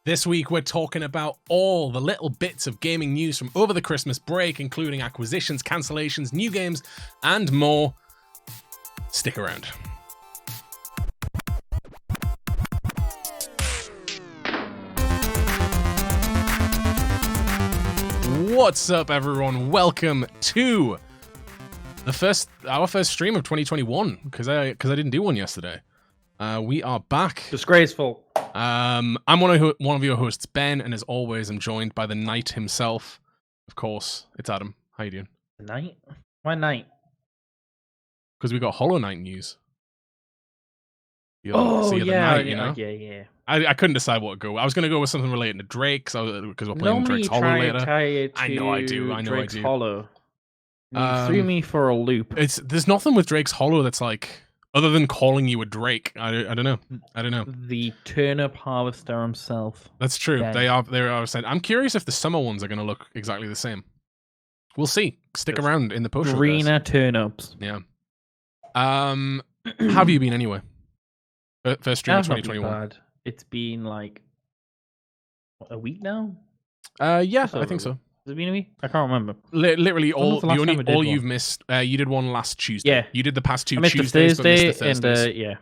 This week, we're talking about all the little bits of gaming news from over the Christmas break, including acquisitions, cancellations, new games, and more. Stick around. What's up, everyone? Welcome to our first stream of 2021, because I didn't do one yesterday. We are back. Disgraceful. I'm one of your hosts, Ben, and as always, I'm joined by the knight himself. Of course, it's Adam. How you doing? Knight? Why knight? Because we got Hollow Knight news. Yeah, the knight, you know? yeah. I couldn't decide what to go with. I was going to go with something related to Drake, because we're playing Drake's Hollow later. I know I do. Drake's Hollow. You threw me for a loop. There's nothing with Drake's Hollow that's like, other than calling you a Drake. I don't know. The turnip harvester himself. That's true. Ben. They are saying. I'm curious if the summer ones are going to look exactly the same. We'll see. Stick around in the post. Greener turnips. Yeah. How have you been anyway? First stream of 2021. Bad. It's been like a week now. Yeah, I think so. Has it been a week? I can't remember. Literally, all you've missed. You did one last Tuesday. Yeah, you did the past two I missed Tuesdays, the Thursday, but missed the Thursdays.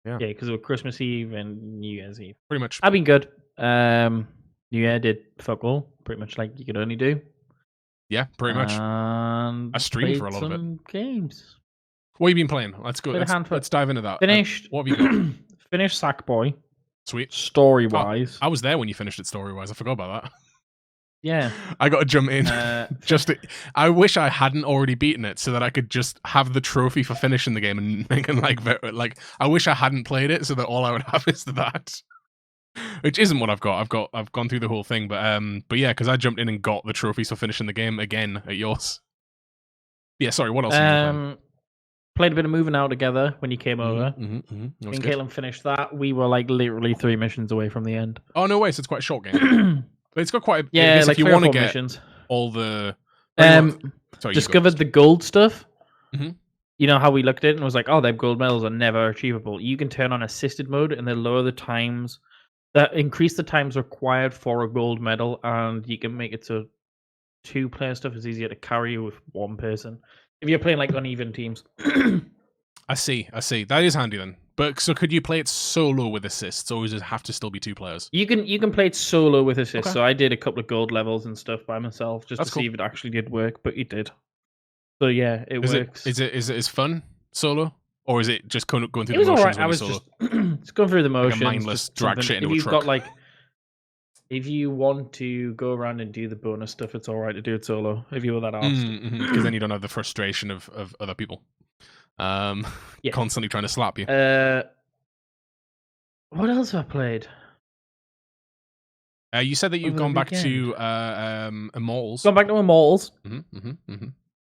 and yeah, because of Christmas Eve and New Year's Eve. Pretty much. I've been good. New Year did fuck all, pretty much like you could only do. Yeah, pretty much. And I streamed for a lot of it. Games. What have you been playing? Let's go. Let's dive into that. Finished. What have you got? Finished Sackboy. Sweet. Story wise, I was there when you finished it. Story wise, I forgot about that. Yeah, I got to jump in. I wish I hadn't already beaten it so that I could just have the trophy for finishing the game and like. I wish I hadn't played it so that all I would have is that. Which isn't what I've got. I've gone through the whole thing, but yeah, because I jumped in and got the trophies for finishing the game again at yours. Yeah, sorry. What else? Played a bit of Moving Out together when you came over. And Caitlin finished that. We were like literally 3 missions away from the end. Oh no way! So it's quite a short game. But it's got quite a like if you 3 or want to 4 get missions. All the discovered the gold stuff. Mm-hmm. You know how we looked at it and was like, oh, their gold medals are never achievable. You can turn on assisted mode and they lower the times, that increase the times required for a gold medal, and you can make it so 2-player stuff is easier to carry with 1 person if you're playing like uneven teams. I see. That is handy then. But so could you play it solo with assists, or does it have to still be 2 players? You can play it solo with assists. Okay. So I did a couple of gold levels and stuff by myself just to see if it actually did work, but it did. So yeah, it works. Is it as fun solo, or is it just going through the motions? It was alright. I was solo? just going through the motions. Like a mindless drag shit into a truck. Got like, if you want to go around and do the bonus stuff, it's alright to do it solo. If you were that arsed, because then you don't have the frustration of other people, constantly trying to slap you. What else have I played? You said that you've gone back to Immortals. Gone back to Immortals. Mm-hmm.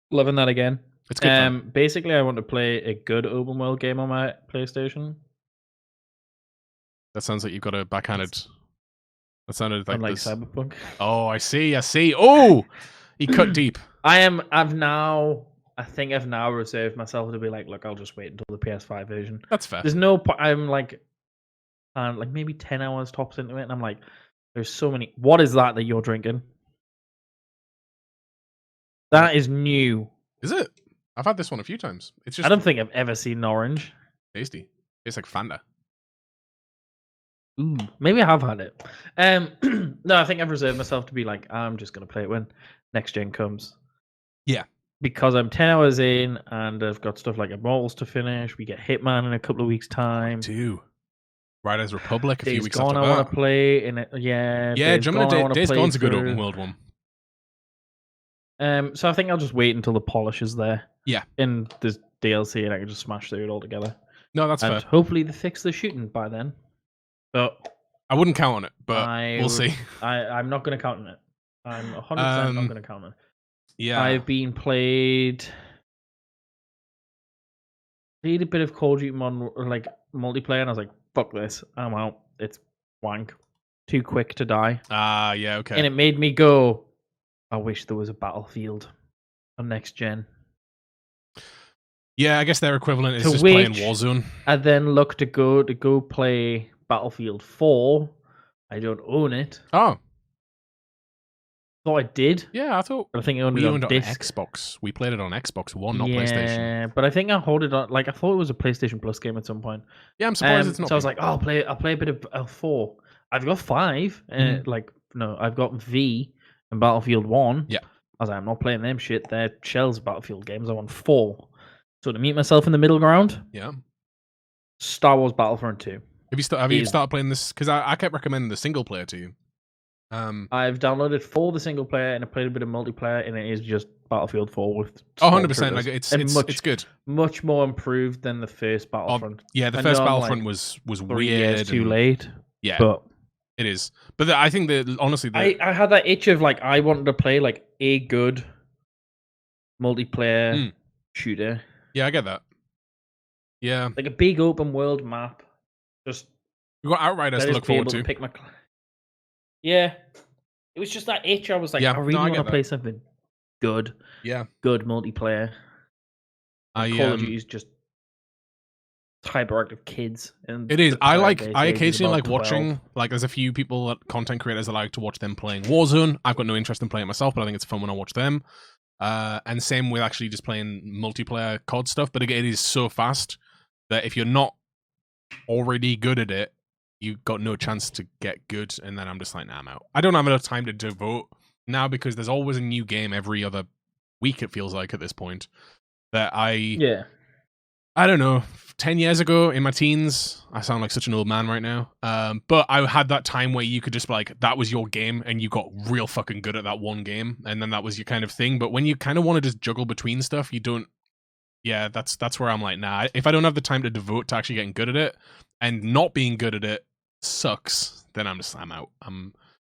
Loving that again. It's good fun. Basically, I want to play a good open world game on my PlayStation. That sounds like you've got a backhanded. That sounded like Cyberpunk. Oh, I see. Oh, he cut deep. I think I've now reserved myself to be like, look, I'll just wait until the PS5 version. That's fair. There's no point. I'm like maybe 10 hours tops into it, and I'm like, there's so many. What is that you're drinking? That is new. Is it? I've had this one a few times. It's just. I don't think I've ever seen an orange. Tasty. It's like Fanta. Ooh, maybe I have had it. No, I think I've reserved myself to be like, I'm just gonna play it when next gen comes. Yeah. Because I'm 10 hours in and I've got stuff like Immortals to finish. We get Hitman in a couple of weeks' time. Riders Republic a few weeks Gone, after I that. want to play in it. Yeah. Days Gone's a good open world one. So I think I'll just wait until the polish is there. Yeah. And there's DLC and I can just smash through it all together. No, that's fair. Hopefully they fix the shooting by then. But I wouldn't count on it, but we'll see. I'm not going to count on it. I'm 100% not going to count on it. Yeah. I've been played a bit of Call of Duty multiplayer, and I was like, fuck this, I'm out. It's wank. Too quick to die. Yeah, okay. And it made me go, I wish there was a Battlefield on next gen. Yeah, I guess their equivalent is just playing Warzone. I then look to go play Battlefield 4, I don't own it. Oh, Thought I did, yeah. I thought but I think I owned we it on owned it on disc. Xbox. We played it on Xbox One, not PlayStation. Yeah, but I think I hold it on. Like I thought it was a PlayStation Plus game at some point. Yeah, I'm surprised it's not. So I was been. like, oh, I'll play a bit of L4. I've got 5. Mhm. Like no, I've got V and Battlefield 1. Yeah. I was like, I'm not playing them shit. They're shells Battlefield games. I want 4. So to meet myself in the middle ground, Yeah. Star Wars Battlefront 2. Have you is- started playing this? Because I kept recommending the single player to you. I've downloaded for the single player and I played a bit of multiplayer, and it is just Battlefield 4 with 100%. Like stormtroopers. it's good. Much more improved than the first Battlefront. Yeah, the I first know I'm, Battlefront like, was 3 weird. years too and- late, Yeah, but it is. But I think that honestly, I had that itch of like I wanted to play like a good multiplayer shooter, yeah, I get that. Yeah, like a big open world map. Just we've got Outriders let to us look be forward able to to. pick my. Yeah, it was just that itch. I was like, Yeah, I really no, I want get to that. play something good, Yeah, good multiplayer. And Call of Duty is just hyperactive kids, and it is. the I player like. base I age is occasionally about like 12. watching. Like, there's a few people, content creators, I like to watch them playing Warzone. I've got no interest in playing it myself, but I think it's fun when I watch them. And same with actually just playing multiplayer COD stuff. But again, it is so fast that if you're not already good at it, you've got no chance to get good. And then I'm just like, nah, I'm out. I don't have enough time to devote now because there's always a new game every other week, it feels like at this point. That Yeah, I don't know, 10 years ago in my teens, I sound like such an old man right now. But I had that time where you could just be like, that was your game and you got real fucking good at that one game. And then that was your kind of thing. But when you kind of want to just juggle between stuff, you don't. Yeah, that's where I'm like, nah, if I don't have the time to devote to actually getting good at it and not being good at it sucks, then I'm out.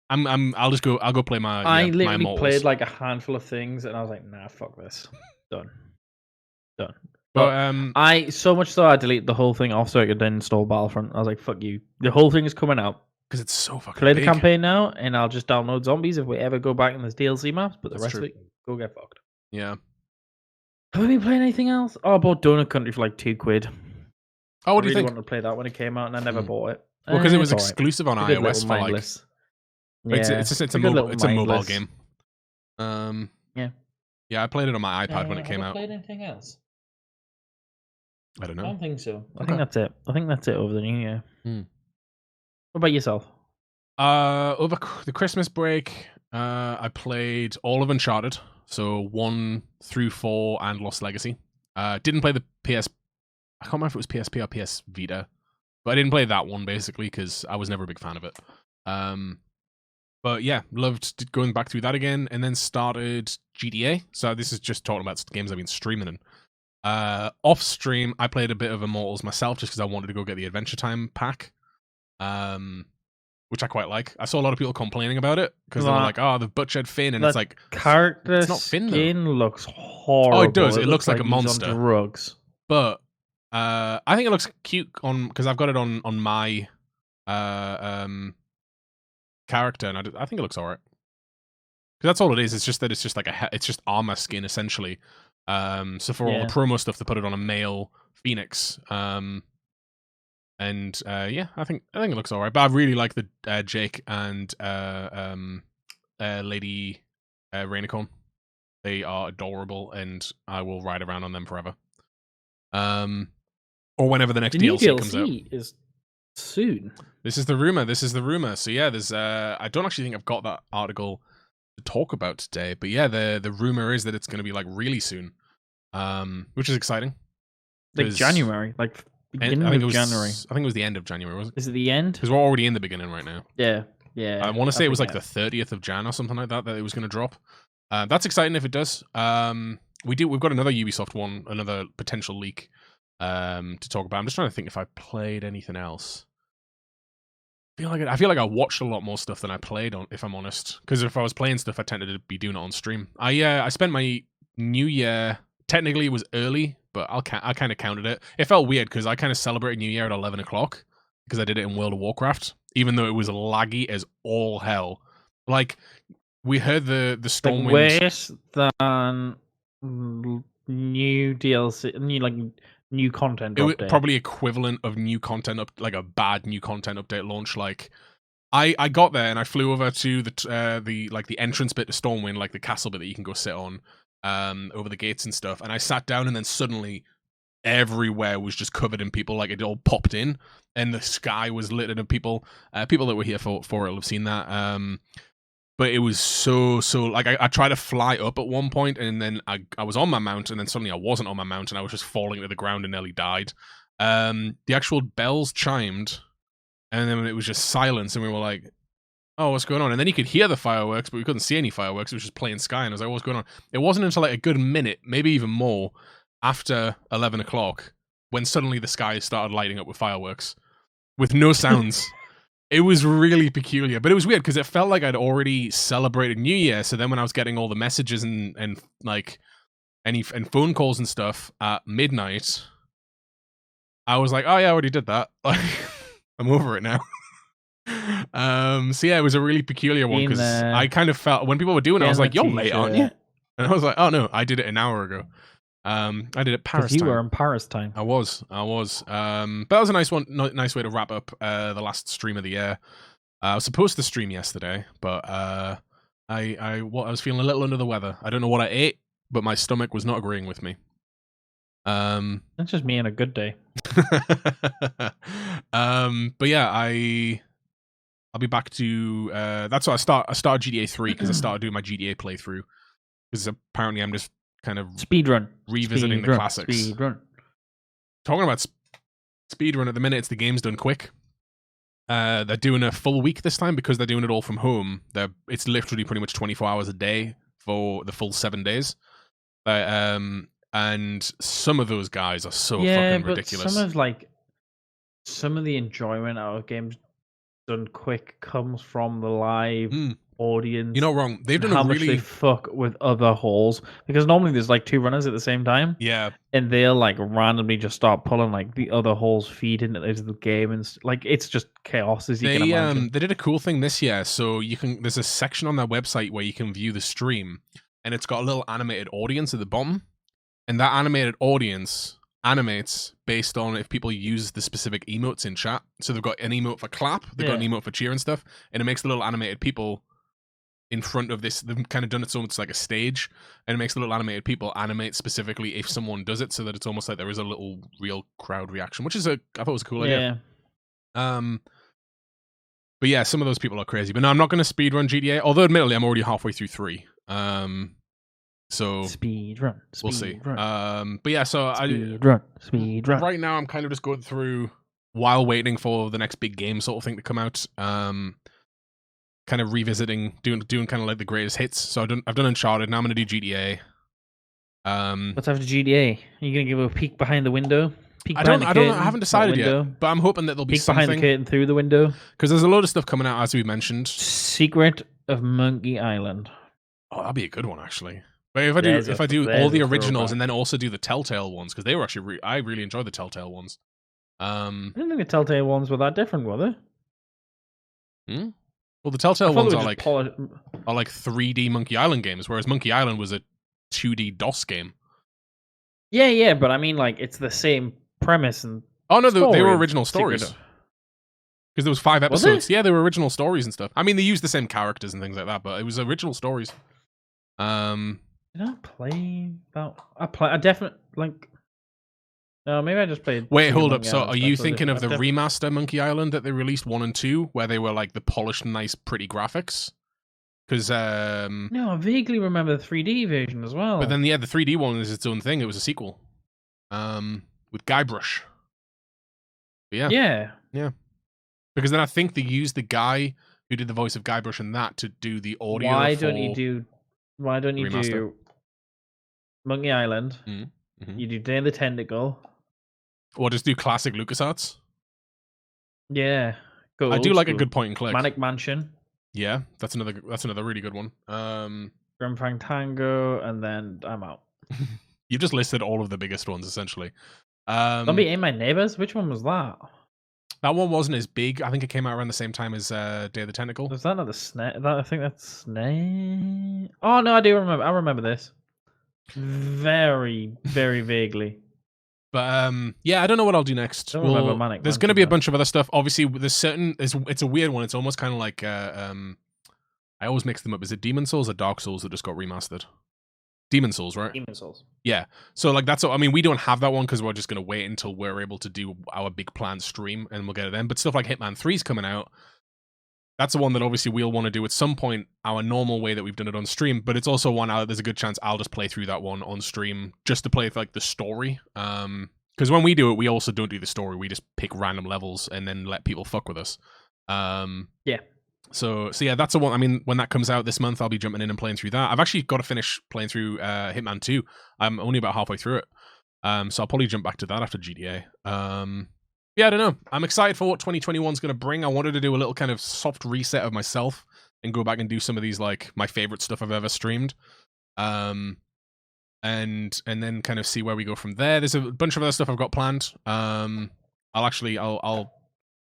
I'll go play my I my literally Immortals. played like a handful of things, and I was like, nah, fuck this, done. But I so much so I deleted the whole thing off so I could then install Battlefront. I was like, fuck you. The whole thing is coming out. because it's so fucking Play big. the campaign now, and I'll just download zombies if we ever go back in this DLC maps. But the That's rest true. of it, go get fucked. Yeah. Have I been playing anything else? Oh, I bought Donut Country for like £2. Oh, what do I you really think? wanted to play that when it came out, and I never bought it. Well, because it was it's alright. exclusive on It's a good iOS little for like. mindless. It's Yeah, it's a good mobile little mindless. game. Yeah. Yeah, I played it on my iPad when it came have I out. played anything else? I don't I know. don't think so. I Okay. think that's it. I think that's it over the new year. Hmm. What about yourself? Over the Christmas break, I played all of Uncharted, so 1 through 4 and Lost Legacy. Didn't play the PS. I can't remember if it was PSP or PS Vita, but I didn't play that one basically because I was never a big fan of it. But yeah, loved going back through that again, and then started GTA. So this is just talking about games I've been streaming in. Off stream, I played a bit of Immortals myself just because I wanted to go get the Adventure Time pack, which I quite like. I saw a lot of people complaining about it because they were like, "Oh, they've butchered Finn," and it's like character it's not Finn, though. skin looks horrible. Oh, it does. It looks like a he's monster. on drugs. But I think it looks cute on because I've got it on my character, and I think it looks alright. Because that's all it is. It's just that it's just like it's just armor skin essentially. So for all the promo stuff, they put it on a male Phoenix. And yeah, I think it looks alright. But I really like the Jake and Lady Rainicorn. They are adorable, and I will ride around on them forever. Or whenever the next DLC comes out. Is soon. This is the rumor. So yeah, there's I don't actually think I've got that article to talk about today, but yeah, the rumor is that it's going to be like really soon, which is exciting. Like January, like beginning of January. I think it was the end of January, was it? Is it the end? Because we're already in the beginning right now. Yeah. I want to say it was like the 30th of Jan or something like that it was going to drop. That's exciting if it does. We've got another Ubisoft one, another potential leak to talk about. I'm just trying to think if I played anything else. I feel like I watched a lot more stuff than I played on, if I'm honest. Because if I was playing stuff, I tended to be doing it on stream. I spent my New Year. Technically, it was early, but I kind of counted it. It felt weird because I kind of celebrated New Year at 11 o'clock because I did it in World of Warcraft, even though it was laggy as all hell. Like we heard the Stormwind. Worse than new DLC, new content. It was probably equivalent of new content like a bad new content update launch. Like I got there and I flew over to the entrance bit to Stormwind, like the castle bit that you can go sit on, over the gates and stuff. And I sat down, and then suddenly everywhere was just covered in people. Like it all popped in, and the sky was littered of people. People that were here for it will have seen that. But it was so like I tried to fly up at one point, and then I was on my mount, and then suddenly I wasn't on my mount, and I was just falling to the ground and nearly died. The actual bells chimed, and then it was just silence, and we were like, oh, what's going on? And then you could hear the fireworks, but we couldn't see any fireworks. It was just plain sky, and I was like, what's going on? It wasn't until like a good minute, maybe even more, after 11 o'clock, when suddenly the sky started lighting up with fireworks with no sounds. It was really peculiar, but it was weird because it felt like I'd already celebrated New Year. So then when I was getting all the messages and like and phone calls and stuff at midnight, I was like, oh yeah, I already did that. Like, I'm over it now. So yeah, it was a really peculiar one because I kind of felt when people were doing it, I was like, you're late, aren't you? And I was like, oh no, I did it an hour ago. I did it Paris time. You were in Paris time. I was. But that was a nice one. Nice way to wrap up the last stream of the year. I was supposed to stream yesterday, but I was feeling a little under the weather. I don't know what I ate, but my stomach was not agreeing with me. That's just me on a good day. But yeah, I'll be back to that's why I started GTA 3 because I started doing my GTA playthrough because apparently I'm just kind of speedrun revisiting the classics. Speedrun. Talking about speedrun at the minute, the game's done quick. They're doing a full week this time because they're doing it all from home. It's literally pretty much 24 hours a day for the full 7 days. And some of those guys are so fucking ridiculous. Some of the enjoyment out of games done quick comes from the live audience. You're not wrong. They've done how a really much they fuck with other halls because normally there's like 2 runners at the same time. Yeah, and they'll like randomly just start pulling like the other halls feed into the game, and like it's just chaos as you can imagine. They did a cool thing this year, so there's a section on their website where you can view the stream, and it's got a little animated audience at the bottom, and that animated audience animates based on if people use the specific emotes in chat. So they've got an emote for clap, they've got an emote for cheer and stuff, and it makes the little animated people in front of this. They've kind of done it so it's like a stage, and it makes the little animated people animate specifically if someone does it, so that it's almost like there is a little real crowd reaction, which is I thought it was a cool idea. But yeah, some of those people are crazy. But no, I'm not going to speedrun GTA, although admittedly I'm already halfway through 3. So speedrun. We'll see. But yeah, so speedrun. Right now, I'm kind of just going through while waiting for the next big game sort of thing to come out. Kind of revisiting, doing kind of like the greatest hits. So I've done Uncharted. Now I'm gonna do GTA. What's after GTA? Are you gonna give a peek behind the window? I haven't decided yet. But I'm hoping that there'll be something behind the curtain through the window. Because there's a load of stuff coming out, as we mentioned. Secret of Monkey Island. Oh, that'd be a good one actually. But if I do all the originals and then also do the Telltale ones, because they were actually I really enjoyed the Telltale ones. I didn't think the Telltale ones were that different, were they? Well, the Telltale ones are like 3D Monkey Island games, whereas Monkey Island was a 2D DOS game. Yeah, but I mean, like it's the same premise and. Oh no, they were original stories. Because there was 5 episodes. Yeah, they were original stories and stuff. I mean, they used the same characters and things like that, but it was original stories. Did I play that? I definitely like. No, maybe I just played. Wait, hold up. So, are you thinking of the remaster Monkey Island that they released 1 and 2, where they were like the polished, nice, pretty graphics? Because no, I vaguely remember the 3D version as well. But then, yeah, the 3D one is its own thing. It was a sequel, with Guybrush. But yeah. Because then I think they used the guy who did the voice of Guybrush in that to do the audio. Why don't you do Monkey Island? Mm-hmm. You do Day of the Tentacle. Or just do classic LucasArts. Yeah, I do like a good point and click. Manic Mansion. Yeah, that's another really good one. Grim Fandango, and then I'm out. You just listed all of the biggest ones essentially. Zombie Ate My Neighbors. Which one was that? That one wasn't as big. I think it came out around the same time as Day of the Tentacle. Was that not the SNES? I think that's SNES. Oh no, I do remember. I remember this very, very vaguely. But yeah, I don't know what I'll do next. Don't remember Manic There's going to be a Mansion, bunch of other stuff. Obviously, there's certain. It's a weird one. It's almost kind of like I always mix them up. Is it Demon Souls or Dark Souls that just got remastered? Demon Souls, right? Demon Souls. Yeah. So like that's. I mean, we don't have that one because we're just going to wait until we're able to do our big planned stream, and we'll get it then. But stuff like Hitman 3 is coming out. That's the one that obviously we'll want to do at some point, our normal way that we've done it on stream. But it's also one there's a good chance I'll just play through that one on stream just to play like the story. Because when we do it, we also don't do the story. We just pick random levels and then let people fuck with us. Yeah. So yeah, that's the one. I mean, when that comes out this month, I'll be jumping in and playing through that. I've actually got to finish playing through Hitman 2. I'm only about halfway through it. So I'll probably jump back to that after GTA. Yeah, I don't know. I'm excited for what 2021 is going to bring. I wanted to do a little kind of soft reset of myself and go back and do some of these like my favorite stuff I've ever streamed. And then kind of see where we go from there. There's a bunch of other stuff I've got planned. I'll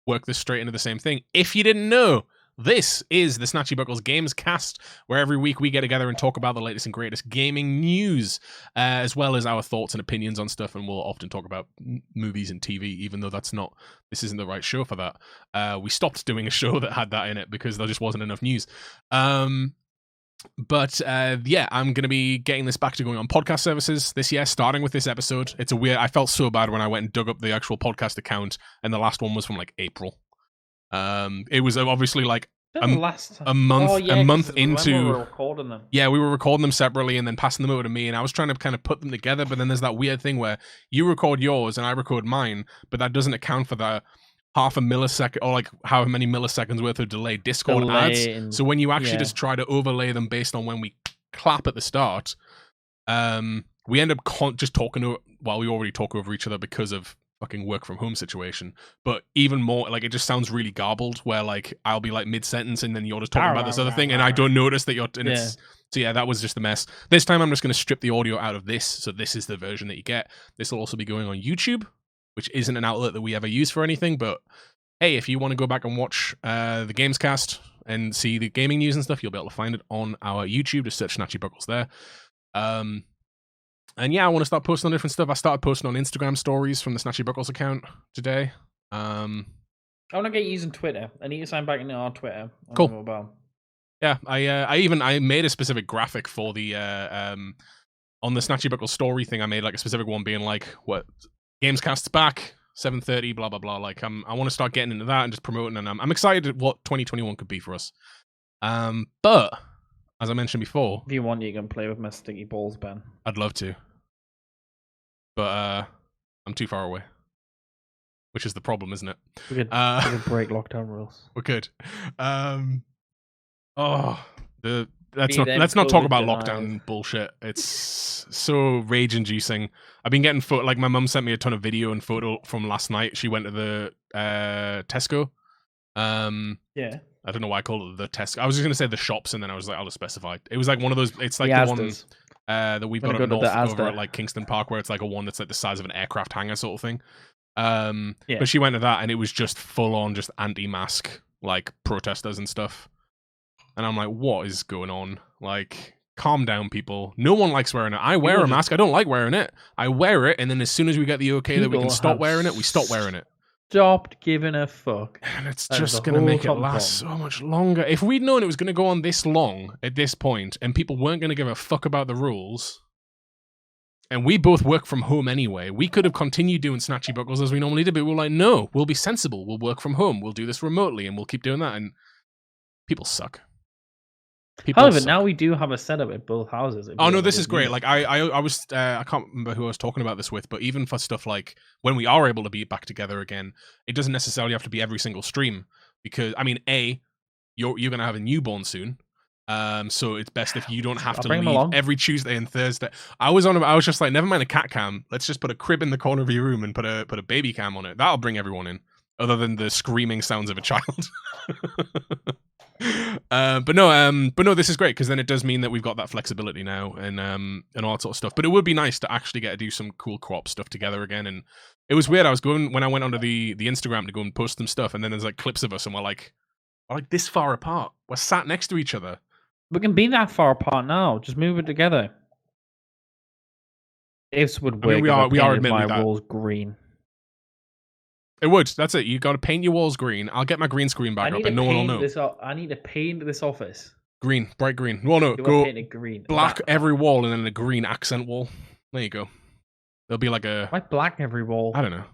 work this straight into the same thing. If you didn't know, this is the Snatchy Buckles Games Cast, where every week we get together and talk about the latest and greatest gaming news, as well as our thoughts and opinions on stuff. And we'll often talk about movies and TV, even though this isn't the right show for that. We stopped doing a show that had that in it because there just wasn't enough news. But yeah, I'm going to be getting this back to going on podcast services this year, starting with this episode. It's I felt so bad when I went and dug up the actual podcast account, and the last one was from like April. It was obviously like a month into. We were recording them. Yeah, we were recording them separately and then passing them over to me, and I was trying to kind of put them together. But then there's that weird thing where you record yours and I record mine, but that doesn't account for the half a millisecond or like however many milliseconds worth of delay Discord adds. So when you actually just try to overlay them based on when we clap at the start, we end up just talking while we already talk over each other because of fucking work from home situation. But even more, like, it just sounds really garbled where like I'll be like mid-sentence and then you're just talking about this other thing and I don't notice that you're it's so yeah, that was just a mess. This time I'm just going to strip the audio out of this, so this is the version that you get. This will also be going on YouTube, which isn't an outlet that we ever use for anything, but hey, if you want to go back and watch the Gamescast and see the gaming news and stuff, you'll be able to find it on our YouTube. Just search Snatchy Buckles there. And yeah, I want to start posting on different stuff. I started posting on Instagram stories from the Snatchy Buckles account today. I want to get using Twitter. I need to sign back into our Twitter. Cool. Yeah, I made a specific graphic for the on the Snatchy Buckles story thing. I made like a specific one being like, what Gamescast's back 7:30, blah blah blah. Like I want to start getting into that and just promoting, and I'm excited at what 2021 could be for us. But as I mentioned before, if you want, you can play with my sticky balls, Ben. I'd love to, but I'm too far away, which is the problem, isn't it? We could break lockdown rules. We could. Let's not talk about lockdown bullshit. It's so rage inducing. I've been getting like my mum sent me a ton of video and photo from last night. She went to the Tesco. Yeah. I don't know why I called it the Tesco. I was just gonna say the shops, and then I was like, I'll just specify. It was like one of those. It's like the one that we've got up north over at like Kingston Park, where it's like a one that's like the size of an aircraft hangar sort of thing. But she went to that, and it was just full on, just anti-mask like protesters and stuff. And I'm like, what is going on? Like, calm down, people. No one likes wearing it. I wear a mask. I don't like wearing it. I wear it, and then as soon as we get the okay that we can stop wearing it, we stop wearing it. Stopped giving a fuck. And it's just going to make it last so much longer. If we'd known it was going to go on this long at this point, and people weren't going to give a fuck about the rules, and we both work from home anyway, we could have continued doing Snatchy Buckles as we normally did, but we're like, no, we'll be sensible. We'll work from home. We'll do this remotely, and we'll keep doing that. And people suck. However, now we do have a setup at both houses. Oh no, this is great. Like I was, I can't remember who I was talking about this with, but even for stuff like when we are able to be back together again, it doesn't necessarily have to be every single stream because I mean, you're gonna have a newborn soon, so it's best if you don't have to leave every Tuesday and Thursday. I was just like, never mind a cat cam. Let's just put a crib in the corner of your room and put a baby cam on it. That'll bring everyone in, other than the screaming sounds of a child. But no, this is great because then it does mean that we've got that flexibility now and all that sort of stuff. But it would be nice to actually get to do some cool co-op stuff together again. And it was weird. I was going when I went onto the Instagram to go and post some stuff, and then there's like clips of us, and we're like this far apart. We're sat next to each other. We can be that far apart now. Just move it together. This would I work mean, we if I are painted admittedly my that. walls green. It would. That's it. You got to paint your walls green. I'll get my green screen back up, and no one will know. I need to paint this office. Green, bright green. Well, no, Do I go paint it green? black every wall and then a green accent wall. There you go. There'll be like a. Why black every wall? I don't know.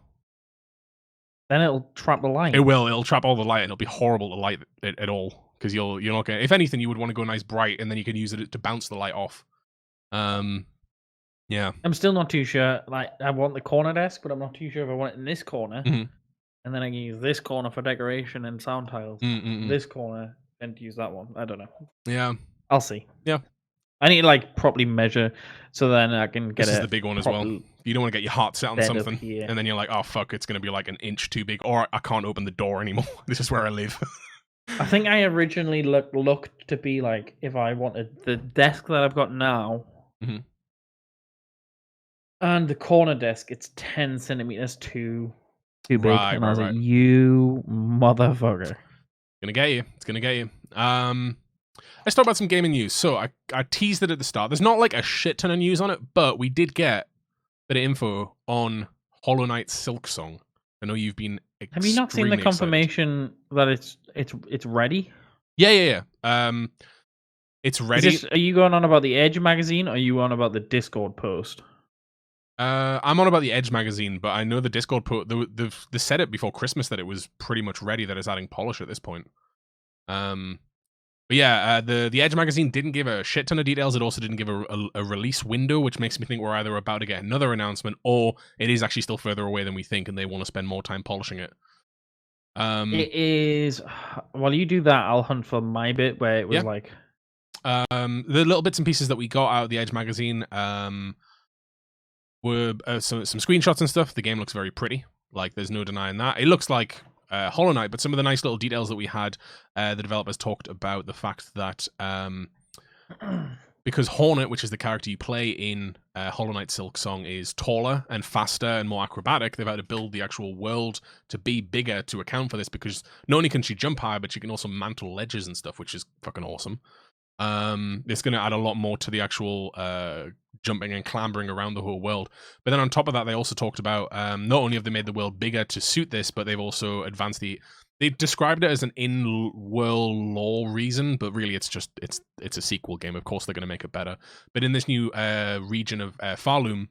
Then it'll trap the light. It will. It'll trap all the light, and it'll be horrible to light it at all because you're not gonna. If anything, you would want to go nice bright, and then you can use it to bounce the light off. Yeah. I'm still not too sure. Like, I want the corner desk, but I'm not too sure if I want it in this corner. Mhm. And then I can use this corner for decoration and sound tiles. This corner and use that one. I don't know. Yeah. I'll see. Yeah. I need to like properly measure so then I can get This is the big one as well. You don't want to get your heart set on something, and then you're like, oh fuck, it's going to be like an inch too big, or I can't open the door anymore. This is where I live. I think I originally looked to be like, if I wanted the desk that I've got now and the corner desk, it's 10 centimeters too big. Right, and I was like, you motherfucker. It's gonna get you. Let's talk about some gaming news. So I teased it at the start. There's not like a shit ton of news on it, but we did get a bit of info on Hollow Knight Silksong. I know you've been. Have you not seen the confirmation that it's ready? Yeah. It's ready. Are you going on about the Edge magazine, or are you on about the Discord post? I'm on about the Edge magazine, but I know the Discord post. They said it before Christmas that it was pretty much ready. That it's adding polish at this point. But yeah, the Edge magazine didn't give a shit ton of details. It also didn't give a release window, which makes me think we're either about to get another announcement or it is actually still further away than we think, and they want to spend more time polishing it. It is. While you do that, I'll hunt for my bit where it was like. The little bits and pieces that we got out of the Edge magazine were some screenshots and stuff. The game looks very pretty. Like, there's no denying that. It looks like Hollow Knight, but some of the nice little details that we had, the developers talked about the fact that because Hornet, which is the character you play in Hollow Knight Silksong, is taller and faster and more acrobatic, they've had to build the actual world to be bigger to account for this, because not only can she jump higher, but she can also mantle ledges and stuff, which is fucking awesome. It's going to add a lot more to the actual jumping and clambering around the whole world. But then on top of that, they also talked about not only have they made the world bigger to suit this, but they've also advanced they described it as an in-world lore reason, but really it's a sequel game. Of course they're going to make it better. But in this new region of Farloom,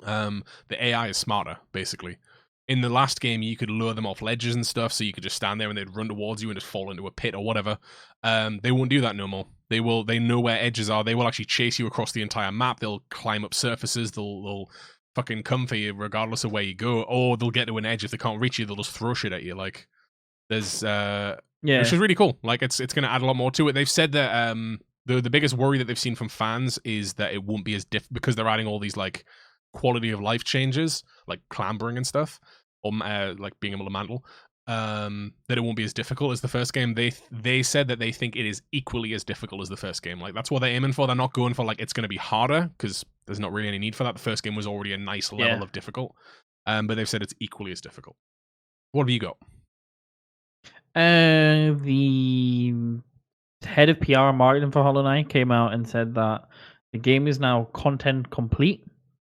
the AI is smarter, basically. In the last game, you could lure them off ledges and stuff, so you could just stand there and they'd run towards you and just fall into a pit or whatever. They won't do that no more. They know where edges are. They will actually chase you across the entire map. They'll climb up surfaces. They'll fucking come for you regardless of where you go. Or they'll get to an edge. If they can't reach you, they'll just throw shit at you. Like, there's which is really cool. Like, it's going to add a lot more to it. They've said that the biggest worry that they've seen from fans is that it won't be as because they're adding all these like quality of life changes, like clambering and stuff, or like being able to mantle, that it won't be as difficult as the first game. They said that they think it is equally as difficult as the first game. Like, that's what they're aiming for. They're not going for like it's going to be harder, because there's not really any need for that. The first game was already a nice level of difficult, but they've said it's equally as difficult. What have you got? The head of PR and marketing for Hollow Knight came out and said that the game is now content complete.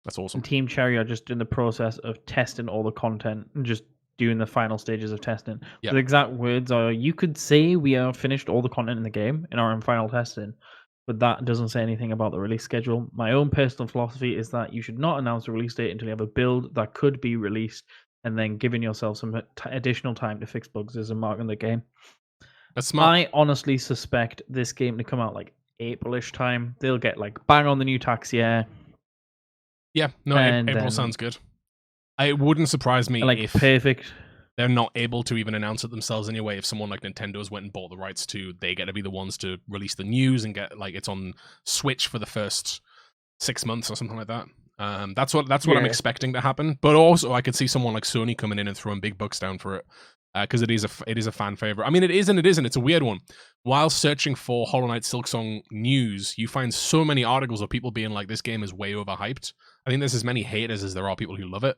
That's awesome. And Team Cherry are just in the process of testing all the content and just doing the final stages of testing. Yep. The exact words are, you could say we have finished all the content in the game and are in final testing, but that doesn't say anything about the release schedule. My own personal philosophy is that you should not announce a release date until you have a build that could be released, and then giving yourself some additional time to fix bugs is a mark in the game. That's smart. I honestly suspect this game to come out like April-ish time. They'll get like bang on the new tax year. Yeah, no, April sounds good. It wouldn't surprise me if perfect. They're not able to even announce it themselves anyway. If someone like Nintendo's went and bought the rights to, they get to be the ones to release the news and get like it's on Switch for the first 6 months or something like that. That's what I'm expecting to happen. But also, I could see someone like Sony coming in and throwing big bucks down for it, because it is a fan favorite. I mean, it is and it isn't. It's a weird one. While searching for Hollow Knight Silksong news, you find so many articles of people being like, "This game is way overhyped." I think there's as many haters as there are people who love it.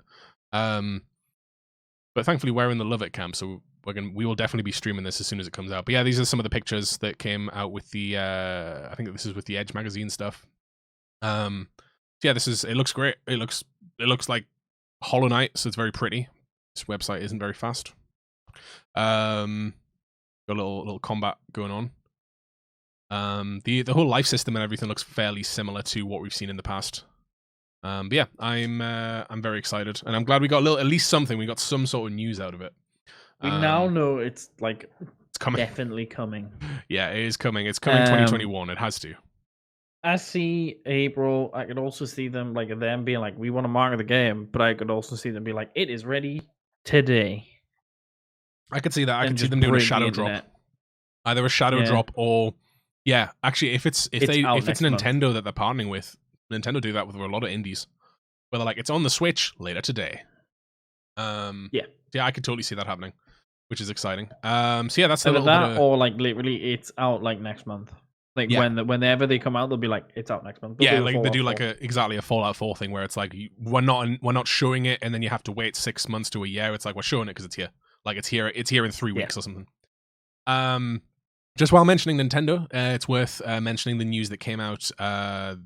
But thankfully, we're in the love it camp, so we will definitely be streaming this as soon as it comes out. But yeah, these are some of the pictures that came out with the. I think this is with the Edge magazine stuff. Yeah, it looks great. It looks like Hollow Knight, so it's very pretty. This website isn't very fast. Got a little combat going on. The whole life system and everything looks fairly similar to what we've seen in the past. But yeah, I'm very excited, and I'm glad we got at least something. We got some sort of news out of it. We now know it's like it's coming. Definitely coming. Yeah, it is coming. It's coming 2021. It has to. I see April. I could also see them being like, we want to market the game, but I could also see them be like, it is ready today. I could see that. I could see them doing a shadow drop. Either a shadow drop or actually if it's Nintendo that they're partnering with, Nintendo do that with a lot of indies. Where they're like, it's on the Switch later today. I could totally see that happening, which is exciting. So yeah, that's a little bit or like literally it's out like next month. Like whenever they come out, they'll be like, it's out next month. They'll like they do like a Fallout 4 thing where it's like we're not showing it, and then you have to wait 6 months to a year. It's like we're showing it because it's here. Like it's here in 3 weeks or something. Just while mentioning Nintendo, it's worth mentioning the news that came out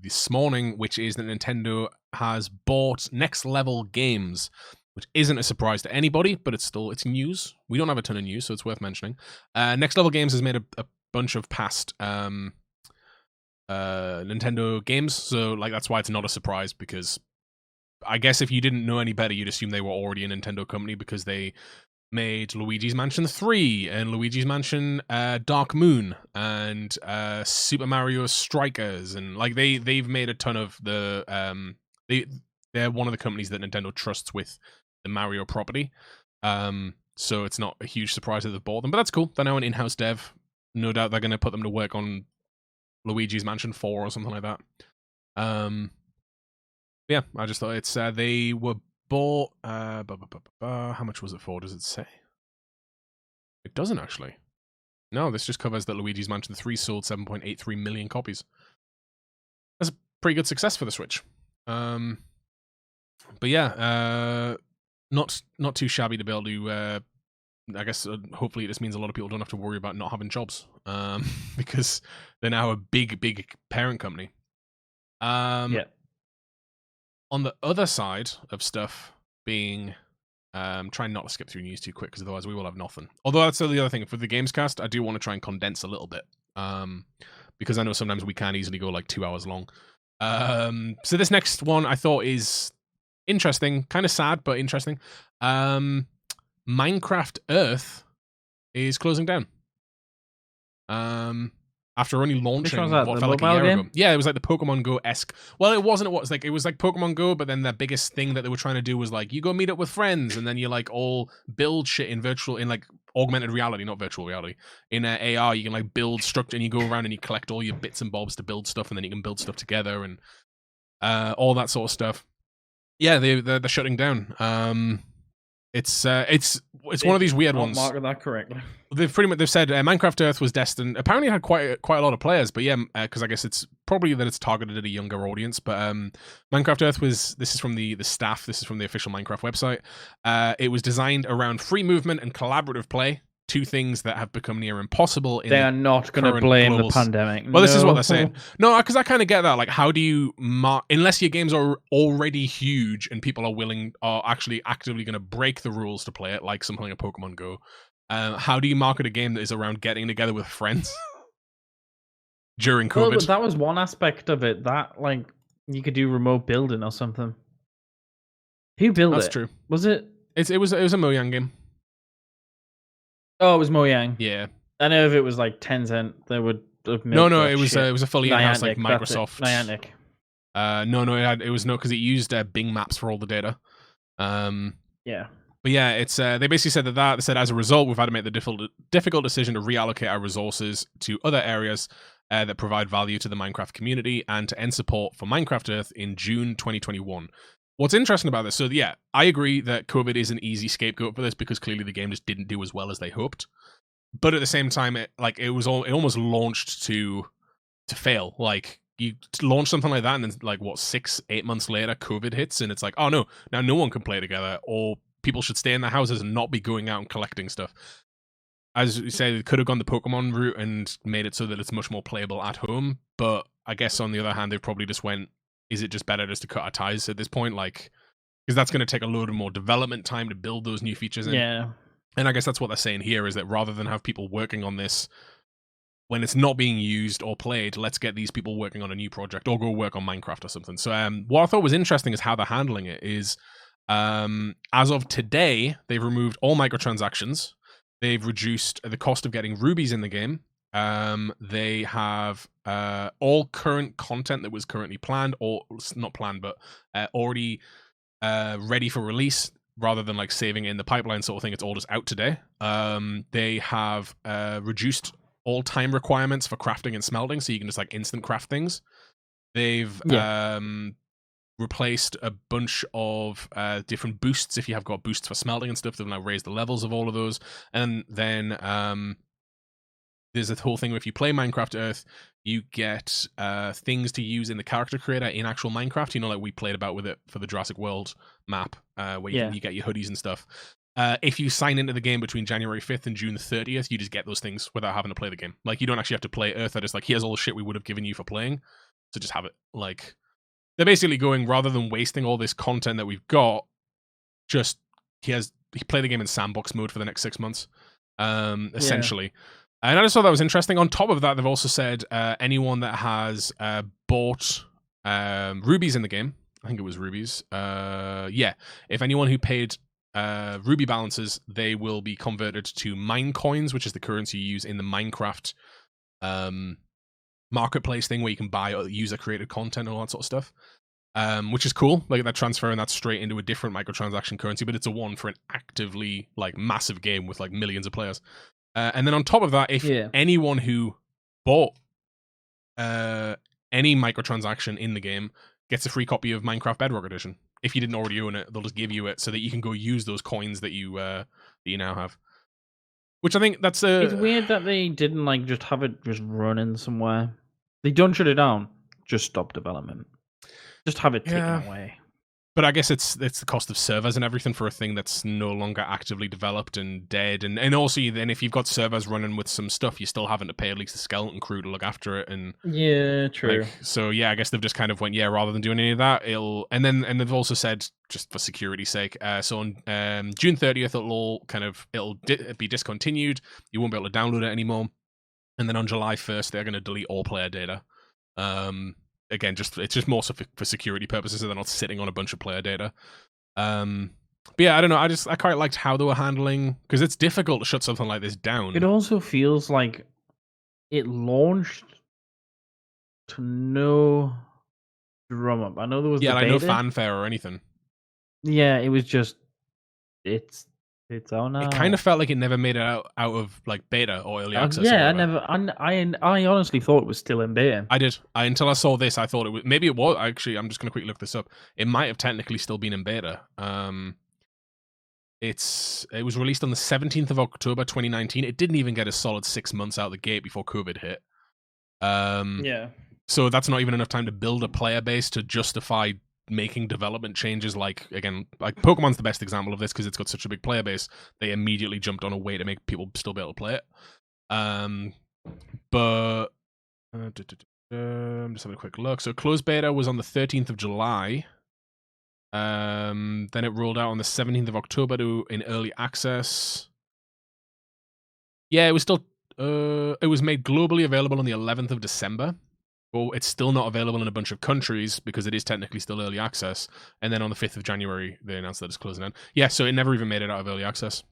this morning, which is that Nintendo has bought Next Level Games, which isn't a surprise to anybody, but it's news. We don't have a ton of news, so it's worth mentioning. Next Level Games has made a bunch of past Nintendo games, so like that's why it's not a surprise, because I guess if you didn't know any better, you'd assume they were already a Nintendo company, because they made Luigi's Mansion 3 and Luigi's Mansion Dark Moon and Super Mario Strikers, and like they've made a ton of the they're one of the companies that Nintendo trusts with the Mario property. So it's not a huge surprise that they've bought them, but that's cool. They're now an in-house dev. No doubt they're going to put them to work on Luigi's Mansion 4 or something like that. Yeah, I just thought it's they were bought. How much was it for? Does it say? It doesn't actually. No, this just covers that Luigi's Mansion 3 sold 7.83 million copies. That's a pretty good success for the Switch. But yeah, not too shabby to be able to. I guess hopefully this means a lot of people don't have to worry about not having jobs, because they're now a big parent company. Yeah. On the other side of stuff being, trying not to skip through news too quick, because otherwise we will have nothing. Although that's the other thing for the Gamescast, I do want to try and condense a little bit, because I know sometimes we can easily go like 2 hours long. So this next one I thought is interesting, kind of sad but interesting. Minecraft Earth is closing down. After only launching what felt like a year ago. Yeah, it was like the Pokemon Go-esque. Well, it wasn't. It was like Pokemon Go, but then the biggest thing that they were trying to do was like, you go meet up with friends, and then you like all build shit in like augmented reality, not virtual reality. In AR, you can like build structure, and you go around and you collect all your bits and bobs to build stuff, and then you can build stuff together and all that sort of stuff. Yeah, they're shutting down. It's one of these weird ones. Marking that correctly. They've said Minecraft Earth was destined. Apparently, it had quite a lot of players, but yeah, because I guess it's probably that it's targeted at a younger audience. But Minecraft Earth was. This is from the staff. This is from the official Minecraft website. It was designed around free movement and collaborative play. Two things that have become near impossible. They are not going to blame the pandemic. Well, this is what they're saying. No, because I kind of get that. Like, how do you unless your games are already huge and people are actually actively going to break the rules to play it, like something like a Pokemon Go? How do you market a game that is around getting together with friends during COVID? Well, that was one aspect of it. That like you could do remote building or something. Who built it? That's true. Was it? It was a Mojang game. Oh, it was Mojang. Yeah. I know if it was like Tencent, they would have No, it was a fully in-house like Microsoft. Niantic. It was because it used Bing Maps for all the data. Yeah. But yeah, it's they basically said that they said as a result we've had to make the difficult decision to reallocate our resources to other areas that provide value to the Minecraft community and to end support for Minecraft Earth in June 2021. What's interesting about this, so yeah, I agree that COVID is an easy scapegoat for this because clearly the game just didn't do as well as they hoped. But at the same time, it almost launched to fail. Like you launch something like that, and then like 6-8 months later, COVID hits, and it's like, oh no, now no one can play together, or people should stay in their houses and not be going out and collecting stuff. As you say, they could have gone the Pokemon route and made it so that it's much more playable at home. But I guess on the other hand, they probably just went, is it just better just to cut our ties at this point? Like, because that's going to take a load of more development time to build those new features in. Yeah. And I guess that's what they're saying here, is that rather than have people working on this when it's not being used or played, let's get these people working on a new project or go work on Minecraft or something. So what I thought was interesting is how they're handling it is, as of today, they've removed all microtransactions. They've reduced the cost of getting rubies in the game. They have all current content that was currently planned, or not planned, but already ready for release, rather than like saving it in the pipeline sort of thing. It's all just out today. They have reduced all time requirements for crafting and smelting, so you can just like instant craft things. They've replaced a bunch of different boosts. If you have got boosts for smelting and stuff, they've now raised the levels of all of those. And then there's a whole thing where if you play Minecraft Earth, you get things to use in the character creator in actual Minecraft. You know, like we played about with it for the Jurassic World map, where you get your hoodies and stuff. If you sign into the game between January 5th and June 30th, you just get those things without having to play the game. Like, you don't actually have to play Earth. They're just like, here's all the shit we would have given you for playing, so just have it. Like, they're basically going, rather than wasting all this content that we've got, just play the game in sandbox mode for the next 6 months, essentially. And I just thought that was interesting. On top of that, they've also said anyone that has bought rubies in the game, I think it was rubies, if anyone who paid ruby balances, they will be converted to mine coins, which is the currency you use in the Minecraft marketplace thing, where you can buy user created content and all that sort of stuff, which is cool. Like, they're transferring that straight into a different microtransaction currency, but it's a one for an actively like massive game with like millions of players. And then on top of that, if anyone who bought any microtransaction in the game gets a free copy of Minecraft Bedrock Edition. If you didn't already own it, they'll just give you it so that you can go use those coins that you now have. Which I think that's It's weird that they didn't like just have it just running somewhere. They don't shut it down. Just stop development. Just have it taken away. But I guess it's the cost of servers and everything for a thing that's no longer actively developed and dead. And also, then if you've got servers running with some stuff, you're still having to pay at least a skeleton crew to look after it. And yeah, true. Like, so yeah, I guess they've just kind of went, rather than doing any of that, and they've also said, just for security's sake, so on June 30th, it'll be discontinued. You won't be able to download it anymore. And then on July 1st, they're going to delete all player data. Again, it's just more so for security purposes, so they're not sitting on a bunch of player data. But yeah, I don't know. I quite liked how they were handling, because it's difficult to shut something like this down. It also feels like it launched to no drum up. I know there was no fanfare or anything. Yeah, it was just it's on. It kind of felt like it never made it out of like beta or early access. Yeah, I honestly thought it was still in beta. I did. Until I saw this, I thought it was. Maybe it was. Actually, I'm just going to quickly look this up. It might have technically still been in beta. It was released on the 17th of October 2019. It didn't even get a solid 6 months out of the gate before COVID hit. So that's not even enough time to build a player base to justify making development changes. Like Pokemon's the best example of this, because it's got such a big player base. They immediately jumped on a way to make people still be able to play it. But I'm just having a quick look. So closed beta was on the 13th of July. Then it rolled out on the 17th of October in early access. Yeah, it was still it was made globally available on the 11th of December. Well, it's still not available in a bunch of countries because it is technically still early access. And then on the 5th of January, they announced that it's closing down. Yeah, so it never even made it out of early access.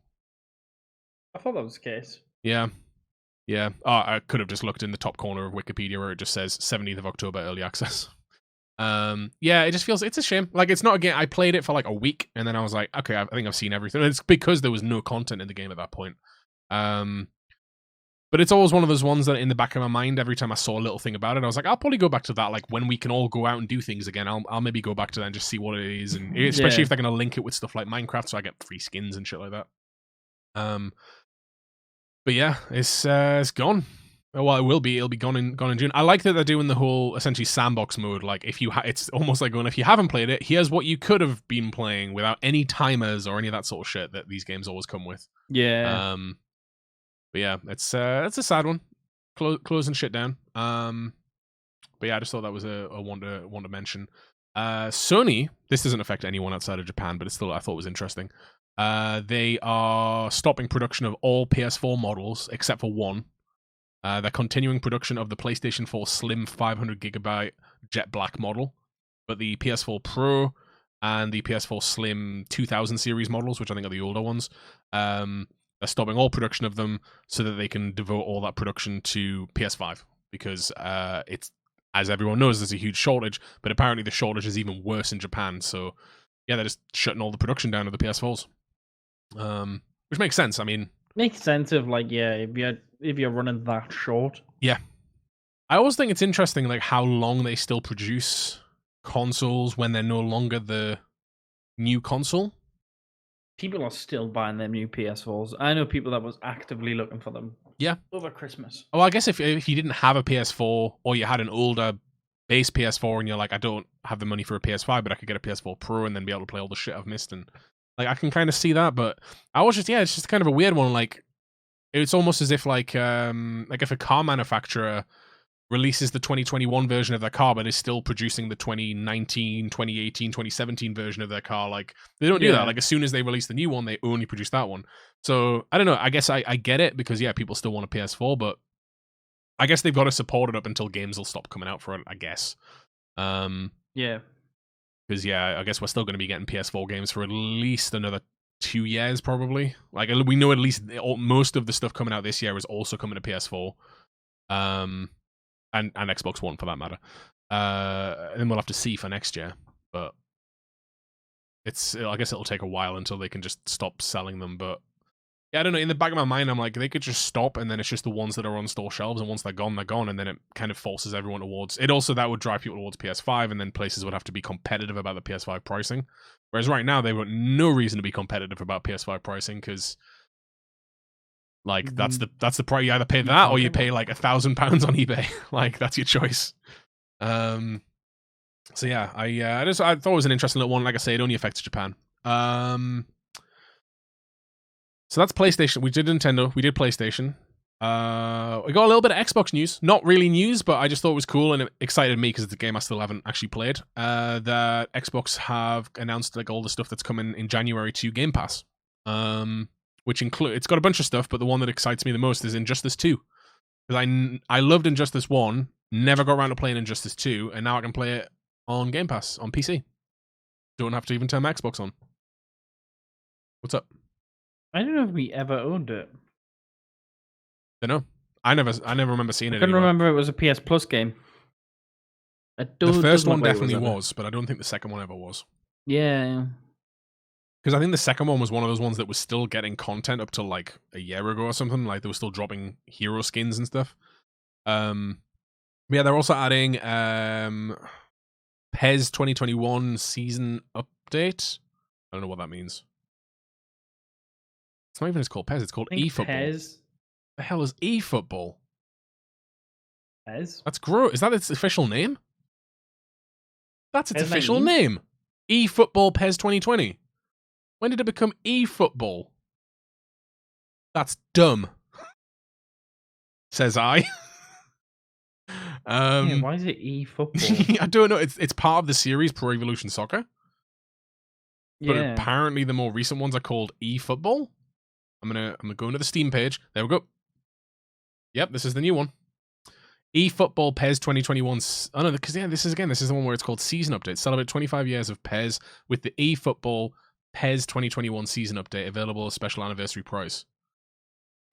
I thought that was the case. Yeah. Oh, I could have just looked in the top corner of Wikipedia where it just says 17th of October early access. Yeah, it just feels, it's a shame. Like, it's not a game. I played it for like a week and then I was like, okay, I think I've seen everything. And it's because there was no content in the game at that point. But it's always one of those ones that in the back of my mind, every time I saw a little thing about it, I was like, I'll probably go back to that. Like, when we can all go out and do things again, I'll maybe go back to that and just see what it is. And especially if they're going to link it with stuff like Minecraft, so I get free skins and shit like that. But yeah, it's gone. Well, it will be. It'll be gone in June. I like that they're doing the whole essentially sandbox mode. Like, if you, it's almost like going, if you haven't played it, here's what you could have been playing without any timers or any of that sort of shit that these games always come with. Yeah. But yeah, it's a sad one, closing shit down. But yeah, I just thought that was a one to mention. Sony, this doesn't affect anyone outside of Japan, but it's still, I thought it was interesting. They are stopping production of all PS4 models except for one. They're continuing production of the PlayStation 4 Slim 500GB jet black model, but the PS4 Pro and the PS4 Slim 2000 series models, which I think are the older ones, they're stopping all production of them so that they can devote all that production to PS5 because it's, as everyone knows, there's a huge shortage, but apparently the shortage is even worse in Japan. So yeah, they're just shutting all the production down of the PS4s, which makes sense. I mean, Makes sense of like, yeah, if you're running that short. yeah. I always think it's interesting, like how long they still produce consoles when they're no longer the new console. People are still buying them new PS4s. I know people that was actively looking for them. Yeah. Over Christmas. Oh, I guess if you didn't have a PS4 or you had an older base PS4 and you're like, I don't have the money for a PS5, but I could get a PS4 Pro and then be able to play all the shit I've missed, and like I can kind of see that. But I was just, yeah, it's just kind of a weird one. Like it's almost as if like if a car manufacturer releases the 2021 version of their car but is still producing the 2019, 2018, 2017 version of their car, like they don't do that. Like as soon as they release the new one, they only produce that one. So I don't know, I guess I get it because yeah, people still want a PS4, but I guess they've got to support it up until games will stop coming out for it, I guess. Yeah. Because yeah, I guess we're still going to be getting PS4 games for at least another 2 years probably. Like we know at least most of the stuff coming out this year is also coming to PS4. And Xbox One for that matter. And then we'll have to see for next year. But I guess it'll take a while until they can just stop selling them. But yeah, I don't know. In the back of my mind, I'm like, they could just stop, and then it's just the ones that are on store shelves, and once they're gone, and then it kind of forces everyone towards it. Also, that would drive people towards PS5, and then places would have to be competitive about the PS5 pricing. Whereas right now, they've got no reason to be competitive about PS5 pricing because. Like that's the price. You either pay that or you pay like £1,000 on eBay. Like that's your choice. So yeah, I thought it was an interesting little one. Like I say, it only affects Japan. So that's PlayStation. We did Nintendo. We did PlayStation. We got a little bit of Xbox news. Not really news, but I just thought it was cool and it excited me because it's a game I still haven't actually played. That Xbox have announced like all the stuff that's coming in January to Game Pass. Which it's got a bunch of stuff, but the one that excites me the most is Injustice 2. Because I loved Injustice 1, never got around to playing Injustice 2, and now I can play it on Game Pass, on PC. Don't have to even turn my Xbox on. What's up? I don't know if we ever owned it. Don't know. I never remember seeing it. I couldn't remember it was a PS Plus game. The first one definitely was, but I don't think the second one ever was. Yeah. Because I think the second one was one of those ones that was still getting content up till like a year ago or something. Like they were still dropping hero skins and stuff. Yeah, they're also adding PES 2021 season update. I don't know what that means. It's not even just called PES. It's called eFootball. PES. The hell is eFootball? PES? That's gross. Is that its official name? That's its PES official 19? name. eFootball PES 2020. When did it become eFootball? That's dumb. Says I. Yeah, why is it eFootball? I don't know. It's part of the series Pro Evolution Soccer. But Yeah. apparently the more recent ones are called eFootball. I'm gonna go into the Steam page. There we go. Yep, this is the new one. eFootball PES 2021. Oh no, because yeah, this is the one where it's called Season Update. Celebrate 25 years of PES with the eFootball PES 2021 season update available at special anniversary price.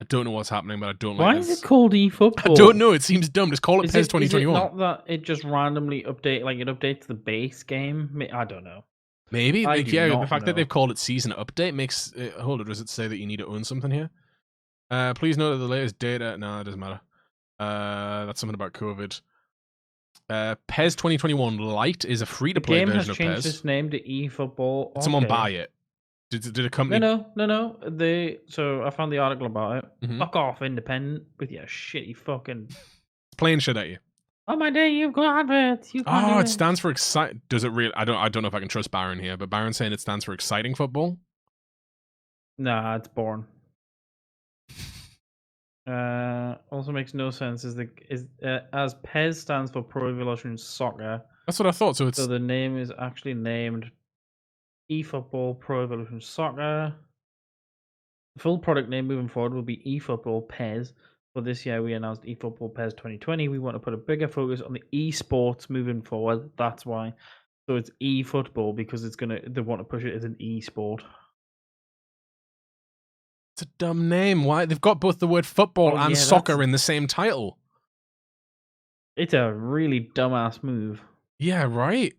I don't know what's happening, but I don't like this. Why is it called eFootball? I don't know. It seems dumb. Just call it PES 2021. Is it not that it just randomly updates the base game? I don't know. Maybe. I Like, do yeah, not the fact know. that they've called it season update makes it, hold on, does it say that you need to own something here? Please note that the latest data. No, it doesn't matter. That's something about COVID. PES 2021 Lite is a free-to-play The game version has of changed PES. its name to eFootball. Did someone buy it? Did a company? No. So I found the article about it. Mhm. Fuck off, independent, with your shitty fucking. It's playing shit at you. Oh my day, you've got adverts. You can't do It stands for excite. Does it really? I don't know if I can trust Baron here, but Baron's saying it stands for exciting football. Nah, it's boring. Also makes no sense. As PES stands for Pro Evolution Soccer, That's what I thought. So it's So the name is actually named eFootball Pro Evolution Soccer. The full product name moving forward will be eFootball PES. For this year, we announced eFootball PES 2020. We want to put a bigger focus on the esports moving forward. That's why. So it's eFootball because they want to push it as an esport. it's a dumb name. Why? They've got both the word football and soccer in the same title. It's a really dumbass move. Yeah, right.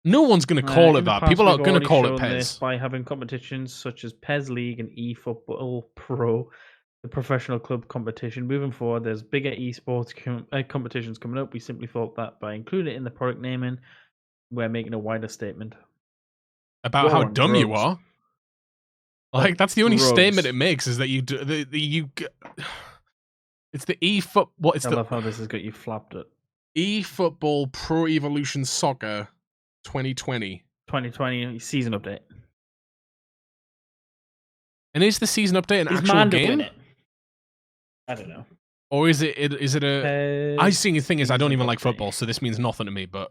No one's going to call it that. People are going to call it PES. By having competitions such as PES League and eFootball Pro, the professional club competition. Moving forward, there's bigger esports competitions coming up. We simply thought that by including it in the product naming, we're making a wider statement. About how dumb you are. Like, that's the only statement it makes, is that it's the eFootball. I love how this has got you flapped it. eFootball Pro Evolution Soccer 2020. 2020 season update. And is the season update an actual game? I don't know. Or is it a... I see the thing is, I don't even like football, so this means nothing to me, but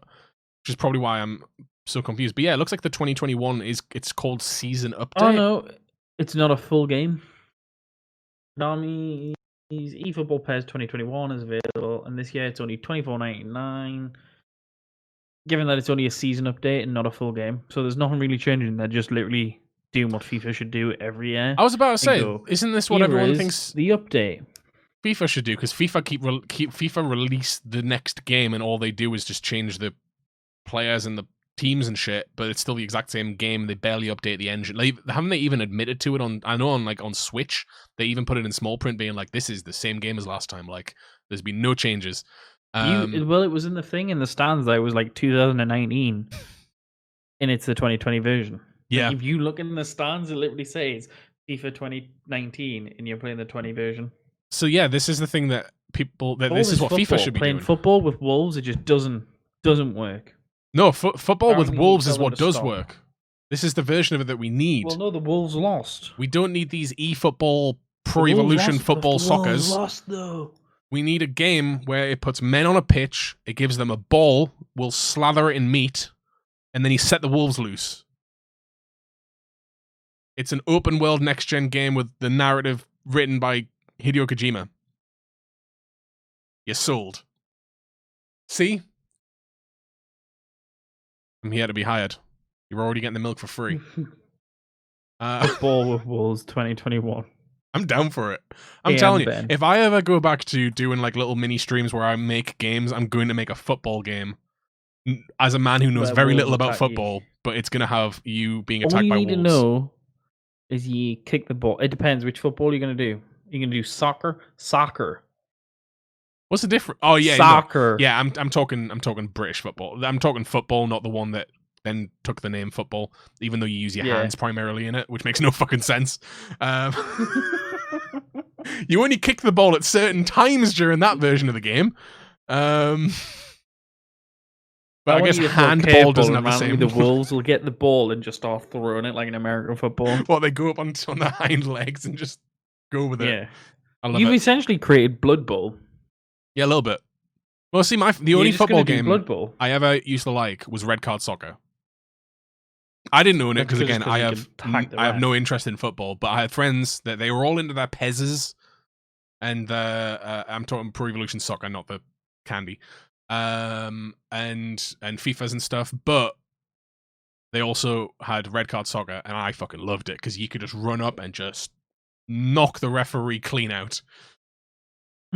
which is probably why I'm so confused. But yeah, it looks like the 2021 it's called season update. Oh no, it's not a full game. Konami's eFootball PES 2021 is available, and this year it's only $24.99. Given that it's only a season update and not a full game, so there's nothing really changing. They're just literally doing what FIFA should do every year. I was about to say, isn't this what everyone thinks the update FIFA should do? Because FIFA keep FIFA release the next game, and all they do is just change the players and the teams and shit, but it's still the exact same game. They barely update the engine. Like, haven't they even admitted to it on? I know on Switch, they even put it in small print, being like, "This is the same game as last time. Like, there's been no changes." Well, it was in the thing in the stands that it was like 2019, and it's the 2020 version. Yeah, like, if you look in the stands, it literally says FIFA 2019, and you're playing the 20 version. So yeah, this is the thing that people this is what FIFA should be playing doing. Football with Wolves, it just doesn't work. No, football with Wolves is what does work. This is the version of it that we need. Well, no, the Wolves lost. We don't need these eFootball Pro Evolution Football Soccers. Lost though. We need a game where it puts men on a pitch, it gives them a ball, we'll slather it in meat, and then you set the wolves loose. It's an open world next gen game with the narrative written by Hideo Kojima. You're sold. See? I'm here to be hired. You're already getting the milk for free. Football with Wolves 2021. I'm down for it. I'm telling you, if I ever go back to doing like little mini streams where I make games, I'm going to make a football game. As a man who knows very little about football, but it's going to have you being attacked by wolves. All you need to know is you kick the ball. It depends which football you're going to do. You're going to do soccer. What's the difference? Oh yeah, soccer. No. Yeah, I'm talking British football. I'm talking football, not the one that then took the name football, even though you use your hands primarily in it, which makes no fucking sense. You only kick the ball at certain times during that version of the game. But I guess handball doesn't have the same. The Wolves will get the ball and just start throwing it like an American football. Well, they go up on their hind legs and just go with it. Yeah, you've essentially created Blood Bowl. Yeah, a little bit. Well, see, the only football game I ever used to like was Red Card Soccer. I didn't own it because, again, I have no interest in football, but I had friends that they were all into their PESs, and I'm talking Pro Evolution Soccer, not the candy, and FIFAs and stuff, but they also had Red Card Soccer, and I fucking loved it because you could just run up and just knock the referee clean out.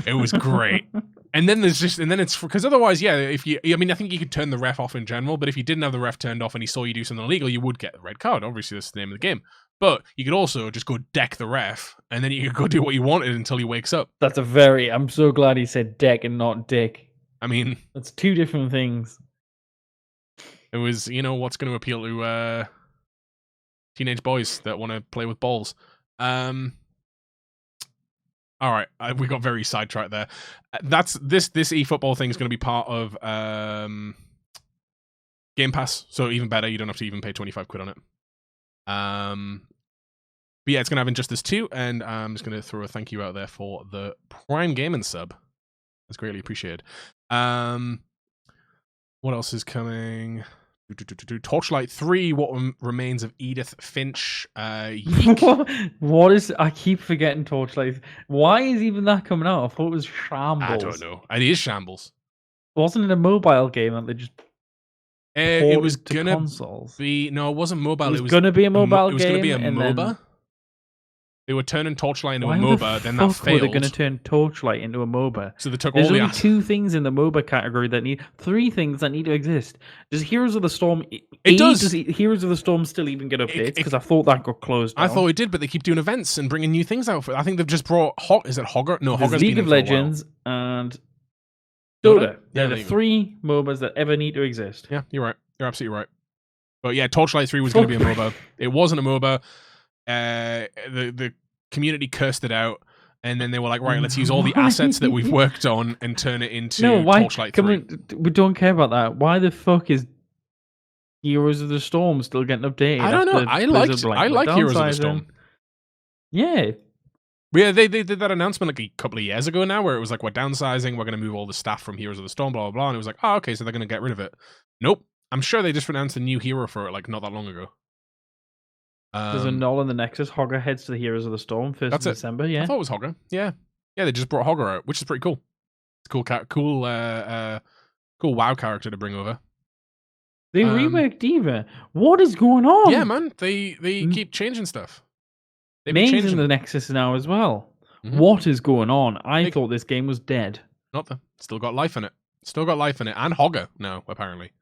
It was great. And then it's because otherwise, yeah, I think you could turn the ref off in general, but if you didn't have the ref turned off and he saw you do something illegal, you would get the red card. Obviously, that's the name of the game. But you could also just go deck the ref, and then you could go do what you wanted until he wakes up. I'm so glad he said deck and not dick. I mean, that's two different things. It was, what's going to appeal to teenage boys that want to play with balls. All right, we got very sidetracked there. This eFootball thing is going to be part of Game Pass, so even better. You don't have to even pay 25 quid on it. But yeah, it's going to have Injustice 2, and I'm just going to throw a thank you out there for the Prime Gaming sub. That's greatly appreciated. What else is coming? Torchlight 3, What Remains of Edith Finch. Yeek. What is? I keep forgetting Torchlight. Why is even that coming out? I thought it was shambles. I don't know. It is shambles. Wasn't it a mobile game that they just it was ported to gonna consoles? no, it wasn't mobile. It was gonna be a mobile It was game. gonna be a and MOBA. then- They were turning Torchlight into Why a the MOBA, then that fuck were they failed. going to turn Torchlight into a MOBA? So they took There's all the only two things in the MOBA category that need three things that need to exist. Does Heroes of the Storm? It does. Does Heroes of the Storm still even get updates? Because I thought that got closed down. I thought it did, but they keep doing events and bringing new things out. I think they've just brought Is it Hogger? No, There's Hogger's League been of in for a while. Legends and Dota? Dota. They're the three MOBAs that ever need to exist. Yeah, you're right. You're absolutely right. But yeah, Torchlight 3 was going to be a MOBA. It wasn't a MOBA. The community cursed it out, and then they were like, right, let's use all the assets that we've worked on and turn it into Torchlight 3. We don't care about that. Why the fuck is Heroes of the Storm still getting updated? I don't know. I like Heroes of the Storm. Yeah. Yeah, they did that announcement like a couple of years ago now, where it was like, we're downsizing, we're going to move all the staff from Heroes of the Storm, blah, blah, blah. And it was like, oh, okay, so they're going to get rid of it. Nope. I'm sure they just announced a new hero for it like not that long ago. There's a Null in the Nexus. Hogger heads to the Heroes of the Storm 1st of December. Yeah, I thought it was Hogger. Yeah, they just brought Hogger out, which is pretty cool. It's cool, cool WoW character to bring over. They reworked D.Va. What is going on? Yeah, man, they keep changing stuff. Main's in the Nexus now as well. Mm-hmm. What is going on? I thought this game was dead. Not though. Still got life in it. And Hogger now apparently.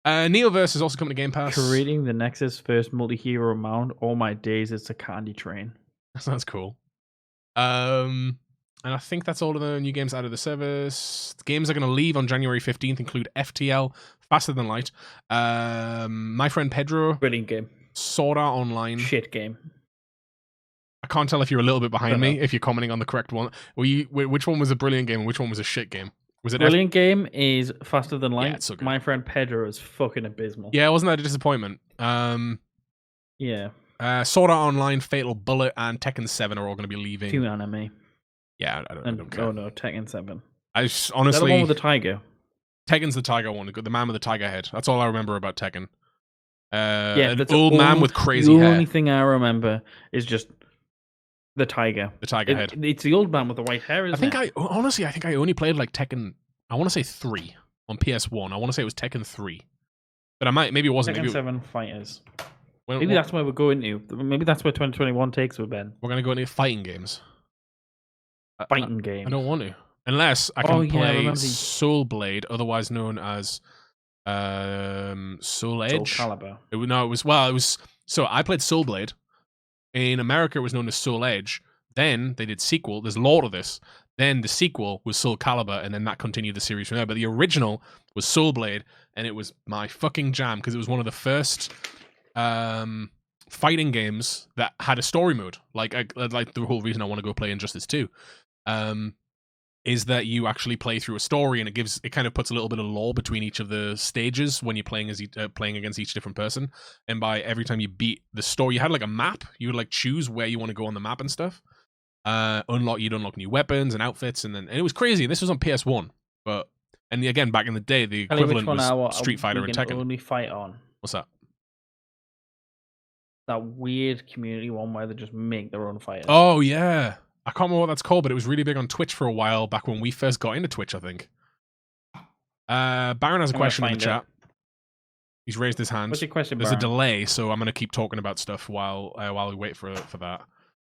Neoverse is also coming to Game Pass. Creating the Nexus first multi-hero mount. All my days, it's a candy train. That sounds cool. And I think that's all of the new games out of the service. The games are going to leave on January 15th include FTL, Faster Than Light, My Friend Pedro. Brilliant game. Sword Art Online. Shit game. I can't tell if you're a little bit behind me, if you're commenting on the correct one. Which one was a brilliant game and which one was a shit game? Was it brilliant game is Faster Than Light. Yeah, it's so good. My Friend Pedro is fucking abysmal. Yeah, wasn't that a disappointment? Yeah. Sword Art Online, Fatal Bullet, and Tekken 7 are all going to be leaving. Too anime. Yeah, I don't care. Oh no, Tekken 7. I honestly. Is that the one with the tiger? Tekken's the tiger one. The man with the tiger head. That's all I remember about Tekken. Yeah, an old man with crazy hair. The only thing I remember is just the tiger. The tiger head. It's the old man with the white hair, isn't it? I think I only played like Tekken. I want to say 3 on PS1. I want to say it was Tekken 3, but maybe it wasn't. Tekken 7 Fighters. Maybe that's where we're going to. Maybe that's where 2021 takes us, Ben. We're going to go into fighting games. Fighting games. I don't want to. Unless I can play Soul Blade, otherwise known as Soul Edge. Soul Calibur. It was so I played Soul Blade. In America, it was known as Soul Edge. Then they did sequel. There's lore to this. Then the sequel was Soul Calibur, and then that continued the series from there. But the original was Soul Blade, and it was my fucking jam because it was one of the first fighting games that had a story mode. Like the whole reason I want to go play Injustice 2 is that you actually play through a story, and it kind of puts a little bit of lore between each of the stages when you're playing playing against each different person. And by every time you beat the story, you had like a map. You would like choose where you want to go on the map and stuff. You'd unlock new weapons and outfits, and it was crazy. This was on PS1, and again back in the day, the equivalent was Street Fighter and Tekken. Only fight on. What's that? That weird community one where they just make their own fighters. Oh yeah, I can't remember what that's called, but it was really big on Twitch for a while back when we first got into Twitch, I think. Baron has a question in the chat. He's raised his hand. What's your question, There's Baron? a delay, so I'm going to keep talking about stuff while we wait for that.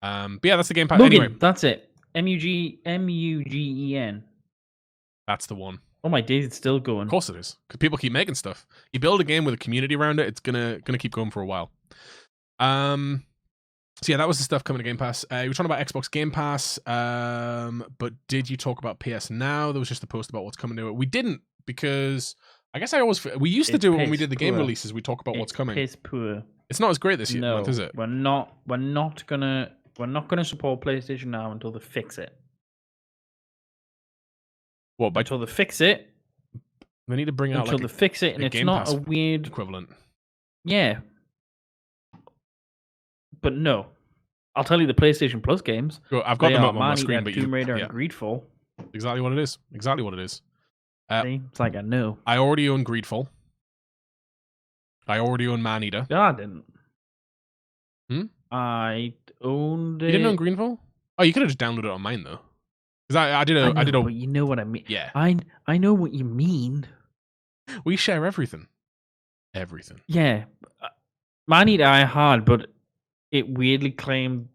But yeah, that's the Game Pass. Mugen, anyway, that's it. Mugen. That's the one. Oh my days, it's still going. Of course it is, because people keep making stuff. You build a game with a community around it, it's gonna keep going for a while. So yeah, that was the stuff coming to Game Pass. You were talking about Xbox Game Pass, but did you talk about PS Now? There was just a post about what's coming to it. We didn't, because I guess we used to do it when we did the game releases. We talk about what's coming. Piss poor. It's not as great this year, no, is it? We're not gonna support PlayStation Now until they fix it. What? Until they fix it. They need to bring out until they fix it, and it's not a weird equivalent. Yeah. But no, I'll tell you the PlayStation Plus games. I've got them up on my screen, but Tomb Raider and Greedfall. Exactly what it is. See? It's like I know. I already own Greedfall. I already own Maneater. No, I didn't. Hmm? I owned it. You didn't own Greedfall? Oh, you could have just downloaded it on mine though. Because I did a but you know what I mean. yeah. I know what you mean. We share everything. Everything. Yeah. Maneater I had, but it weirdly claimed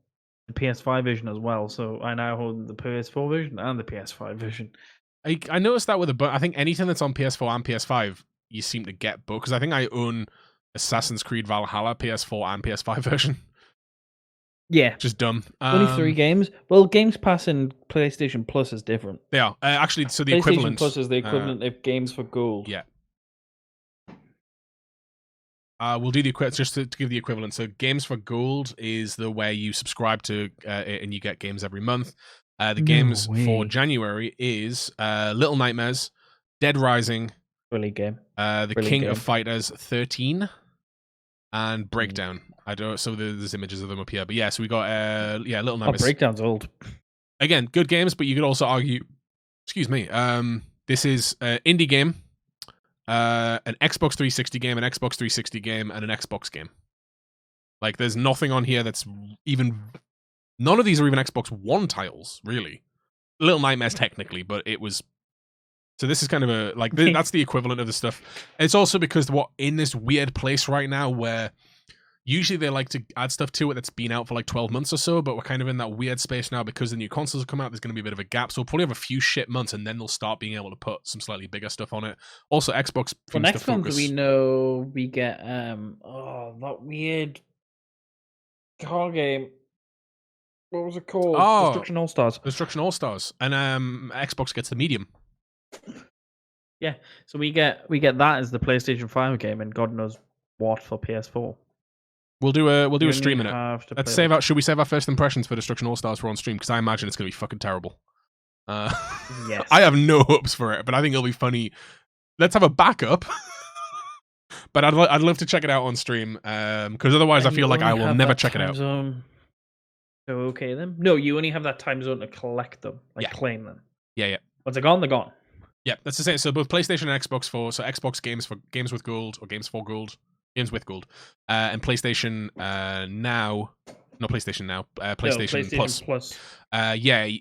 the PS5 version as well. So I now hold the PS4 version and the PS5 version. I noticed that with I think anything that's on PS4 and PS5, you seem to get both. Because I think I own Assassin's Creed Valhalla PS4 and PS5 version. Yeah. Just dumb. Only 3 games. Well, Games Pass and PlayStation Plus is different. They are. Actually, so the PlayStation equivalent. Plus is the equivalent of Games for Gold. Yeah. We'll do the equivalent just to give the equivalent. So, Games for Gold is the way you subscribe to it and you get games every month. The games for January is Little Nightmares, Dead Rising, Brilliant game. The King of Fighters 13, and Breakdown. I don't. So there's images of them up here, but yeah. So we got Little Nightmares. Breakdown's old. Again, good games, but you could also argue. Excuse me. This is an indie game. An Xbox 360 game, an Xbox 360 game, and an Xbox game. Like, there's nothing on here that's even... None of these are even Xbox One titles, really. Little Nightmares, technically, but it was... So this is kind of a... Like, that's the equivalent of the stuff. It's also because we're in this weird place right now where... Usually they like to add stuff to it that's been out for like 12 months or so, but we're kind of in that weird space now because the new consoles have come out. There's going to be a bit of a gap, so we'll probably have a few shit months, and then they'll start being able to put some slightly bigger stuff on it. Also, Xbox. For next month, we know we get that weird car game. What was it called? Destruction All Stars. Destruction All Stars, and Xbox gets the medium. Yeah, so we get that as the PlayStation 5 game, and God knows what for PS4. We'll do a stream in it. Let's save out. Should we save our first impressions for Destruction All Stars for on stream? Because I imagine it's going to be fucking terrible. Yes. I have no hopes for it, but I think it'll be funny. Let's have a backup. But I'd love to check it out on stream. Because otherwise, I feel like I will never check it out. So okay then. No, you only have that time zone to collect them, claim them. Yeah. Once they're gone, they're gone. Yeah, that's the same. So both PlayStation and Xbox so Xbox games for Games with Gold or Games for Gold. Games with Gold, and PlayStation Now, not PlayStation Now, PlayStation Plus.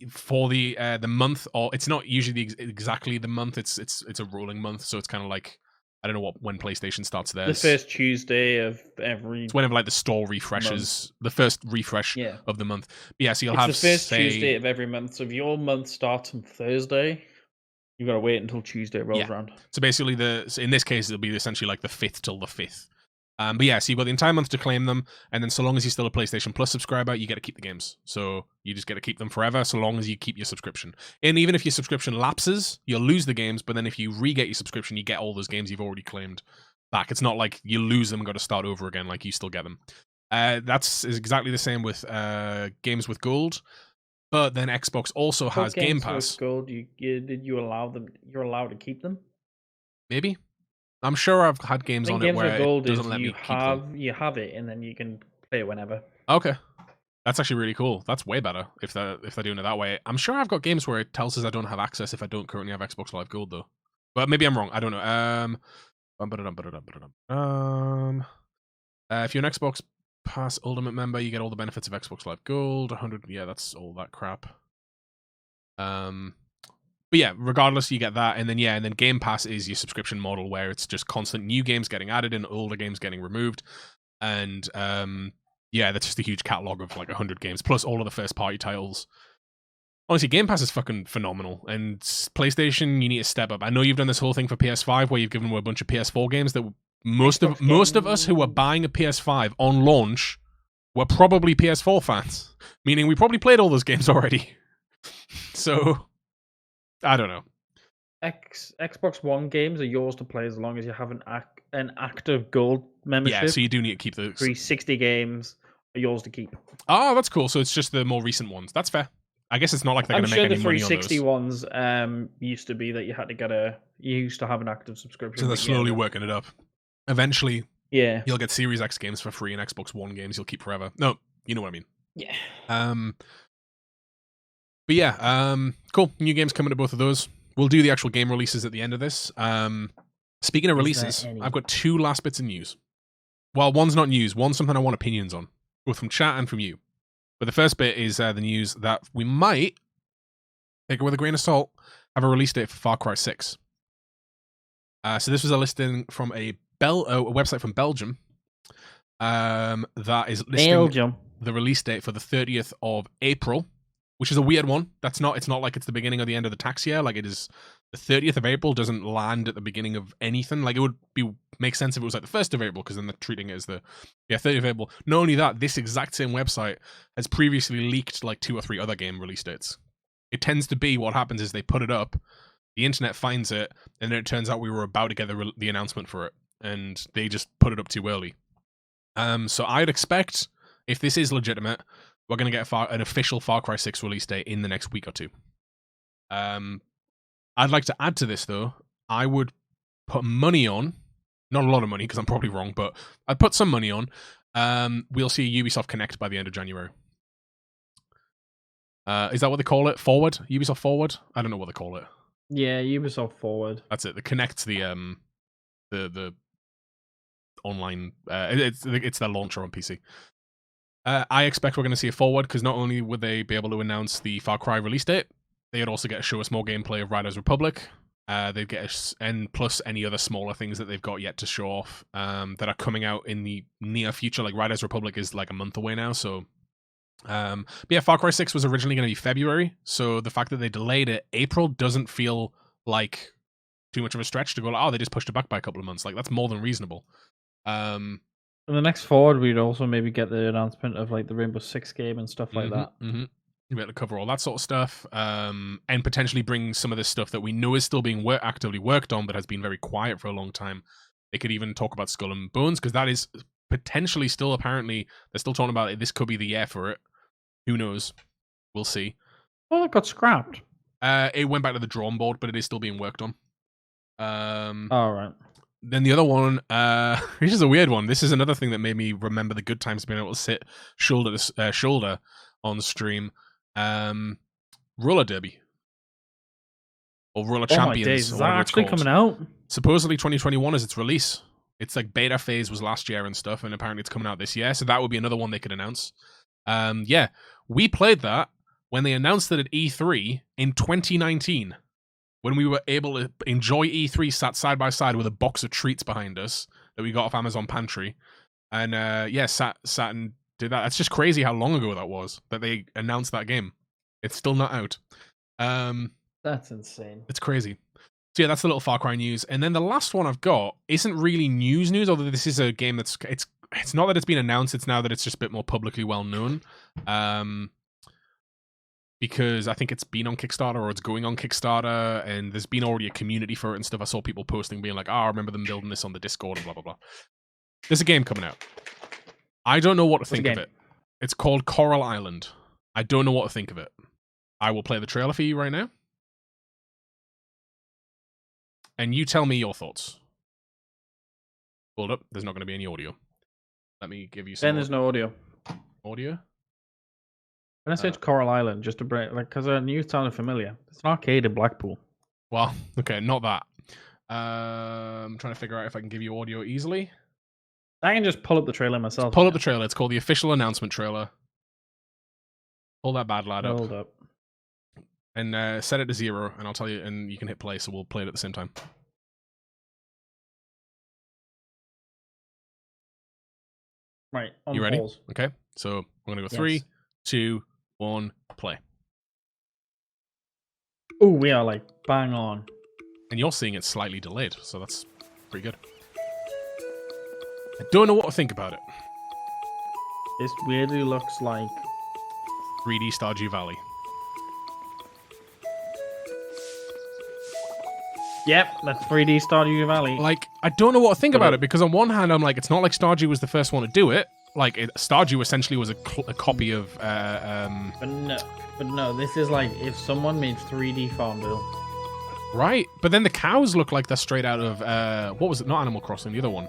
For the month, or it's not usually exactly the month. It's a rolling month, so it's kind of like I don't know when PlayStation starts theirs. The first Tuesday of every. It's whenever like the store refreshes, the first refresh of the month. But yeah, so you'll have the first Tuesday of every month. So if your month starts on Thursday, you've got to wait until Tuesday rolls around. So basically, in this case, it'll be essentially like the 5th till the 5th. But yeah, so you've got the entire month to claim them, and then so long as you're still a PlayStation Plus subscriber, you get to keep the games. So you just get to keep them forever, so long as you keep your subscription. And even if your subscription lapses, you'll lose the games, but then if you re-get your subscription, you get all those games you've already claimed back. It's not like you lose them and got to start over again, like you still get them. That's exactly the same with Games with Gold, but then Xbox also has Game Pass. With Gold, did you allow them? You're allowed to keep them? Maybe. I'm sure I've had games on it where it doesn't let me keep them. You have it, and then you can play it whenever. Okay. That's actually really cool. That's way better if they're doing it that way. I'm sure I've got games where it tells us I don't have access if I don't currently have Xbox Live Gold, though. But maybe I'm wrong. I don't know. If you're an Xbox Pass Ultimate member, you get all the benefits of Xbox Live Gold. 100. Yeah, that's all that crap. But yeah, regardless, you get that, and then Game Pass is your subscription model where it's just constant new games getting added and older games getting removed, and that's just a huge catalog of like 100 games plus all of the first party titles. Honestly, Game Pass is fucking phenomenal, and PlayStation, you need to step up. I know you've done this whole thing for PS5 where you've given away a bunch of PS4 games that most of us who were buying a PS5 on launch were probably PS4 fans, meaning we probably played all those games already. So. I don't know. Xbox One games are yours to play as long as you have an active gold membership. Yeah, so you do need to keep those. 360 games are yours to keep. Oh, that's cool. So it's just the more recent ones. That's fair. I guess it's not like they're going to make any money on those. I'm sure the 360 ones used to be that you had to you used to have an active subscription. So they're slowly working it up. Eventually, yeah, you'll get Series X games for free and Xbox One games you'll keep forever. No, you know what I mean. Yeah. But yeah, cool. New games coming to both of those. we'll do the actual game releases at the end of this. Speaking of Is there releases, any? I've got 2 last bits of news. Well, one's not news. One's something I want opinions on, both from chat and from you. But the first bit is the news that we might, take it with a grain of salt, have a release date for Far Cry 6. So this was a listing from a website from Belgium that is listing Belgium. the release date for the 30th of April, which is a weird one. It's not like it's the beginning or the end of the tax year. Like, it is the 30th of April doesn't land at the beginning of anything. Like, it would make sense if it was like the 1st of April, because then they're treating it as the 30th of April. Not only that, this exact same website has previously leaked like 2 or 3 other game release dates. It tends to be what happens is they put it up, the internet finds it, and then it turns out we were about to get the announcement for it, and they just put it up too early. So I'd expect, if this is legitimate, we're going to get an official Far Cry 6 release date in the next week or 2. I'd like to add to this, though. I would put money on, not a lot of money because I'm probably wrong, but I'd put some money on. We'll see Ubisoft Connect by the end of January. Is that what they call it? Forward? Ubisoft Forward? I don't know what they call it. Yeah, Ubisoft Forward. That's it. The Connect's the online. It's their launcher on PC. I expect we're going to see a Forward, because not only would they be able to announce the Far Cry release date, they'd also get to show us more gameplay of Riders Republic. They'd get and plus any other smaller things that they've got yet to show off that are coming out in the near future. Like, Riders Republic is like a month away now, so. But yeah, Far Cry 6 was originally going to be February, so the fact that they delayed it April doesn't feel like too much of a stretch to go like, oh, they just pushed it back by a couple of months. Like, that's more than reasonable. In the next Forward, we'd also maybe get the announcement of like the Rainbow Six game and stuff like that. Mm-hmm. You'll be able to cover all that sort of stuff, and potentially bring some of this stuff that we know is still being actively worked on, but has been very quiet for a long time. They could even talk about Skull and Bones, because that is potentially still, apparently, they're still talking about it. This could be the year for it. Who knows? We'll see. Well, it got scrapped. It went back to the drawing board, but it is still being worked on. All right. Then the other one, which is a weird one. This is another thing that made me remember the good times of being able to sit shoulder to shoulder on stream. Roller Derby. Or Roller Oh my Champions. days, or is that whatever it's actually called. coming out? Supposedly 2021 is its release. It's like beta phase was last year and stuff, and apparently it's coming out this year. So that would be another one they could announce. Yeah, we played that when they announced it at E3 in 2019, when we were able to enjoy E3 sat side by side with a box of treats behind us that we got off Amazon Pantry, and yeah, sat and did that. It's just crazy how long ago that was that they announced that game. It's still not out. That's insane. It's crazy. So yeah, that's the little Far Cry news. And then the last one I've got isn't really news, although this is a game that's it's not that it's been announced, it's now that it's just a bit more publicly well known. Because I think it's been on Kickstarter, or it's going on Kickstarter, and there's been already a community for it and stuff. I saw people posting being like, I remember them building this on the Discord and blah, blah, blah. There's a game coming out. I don't know what to think of it. It's called Coral Island. I don't know what to think of it. I will play the trailer for you right now. And you tell me your thoughts. Hold up. There's not going to be any audio. Let me give you some. Then there's no audio. Audio? When I search Coral Island, just to break, like, because I knew it sounded familiar. It's an arcade in Blackpool. Well, okay, not that. I'm trying to figure out if I can give you audio easily. I can just pull up the trailer myself. Just pull up the trailer. It's called the official announcement trailer. Pull that bad lad up. Hold up. And set it to 0, and I'll tell you, and you can hit play, so we'll play it at the same time. Right. You ready? Pause. Okay. So I'm going to go 3, 2, 1, play. Oh, we are like bang on. And you're seeing it slightly delayed, so that's pretty good. I don't know what to think about it. This weirdly looks like 3D Stardew Valley. Yep, that's 3D Stardew Valley. Like, I don't know what to think about it, because on one hand, I'm like, it's not like Stardew was the first one to do it. Like, Stardew essentially was a copy of... But no, this is like if someone made 3D Farmville. Right, but then the cows look like they're straight out of... what was it? Not Animal Crossing, the other one.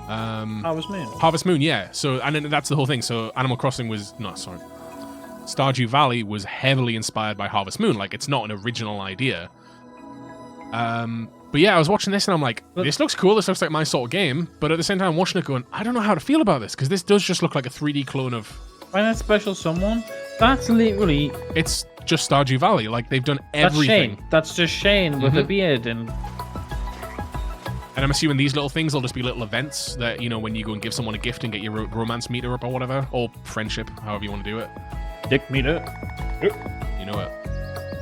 Harvest Moon. Harvest Moon, yeah. So, and then that's the whole thing. So Animal Crossing was... No, sorry. Stardew Valley was heavily inspired by Harvest Moon. Like, it's not an original idea. But yeah, I was watching this and I'm like, But- this looks cool. This looks like my sort of game. But at the same time, I'm watching it going, I don't know how to feel about this because this does just look like a 3D clone of. Find that special someone. That's literally. It's just Stardew Valley. Like they've done That's everything. Shane. That's just Shane with a beard and. And I'm assuming these little things will just be little events that, you know, when you go and give someone a gift and get your romance meter up or whatever, or friendship, however you want to do it. Dick meter. You know it.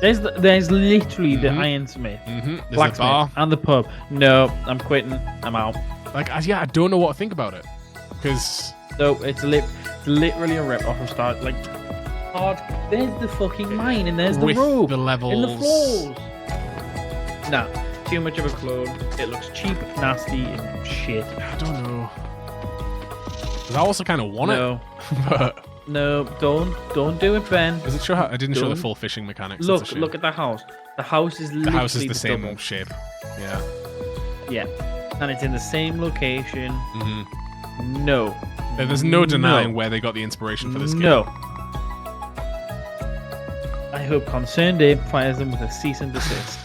There's literally the Ironsmith, There's a blacksmith, bar. and the pub. No, I'm quitting. I'm out. Like, yeah, I don't know what to think about it. Because. No, it's literally a rip off of Star. Like, hard. There's the fucking mine, and there's the with rope, the levels. and the floors. Nah, too much of a clone. It looks cheap, nasty, and shit. I don't know. 'Cause I also kind of want No, it. But no, don't do it, Ben. does it show how? I didn't show the Don't. full fishing mechanics. Look, That's a shame. look at the house. The house is The literally house is the same double. shape. Yeah. Yeah, and it's in the same location. hmm No. There's no denying where they got the inspiration for this game. No. I hope Concerned Ape fires them with a cease and desist.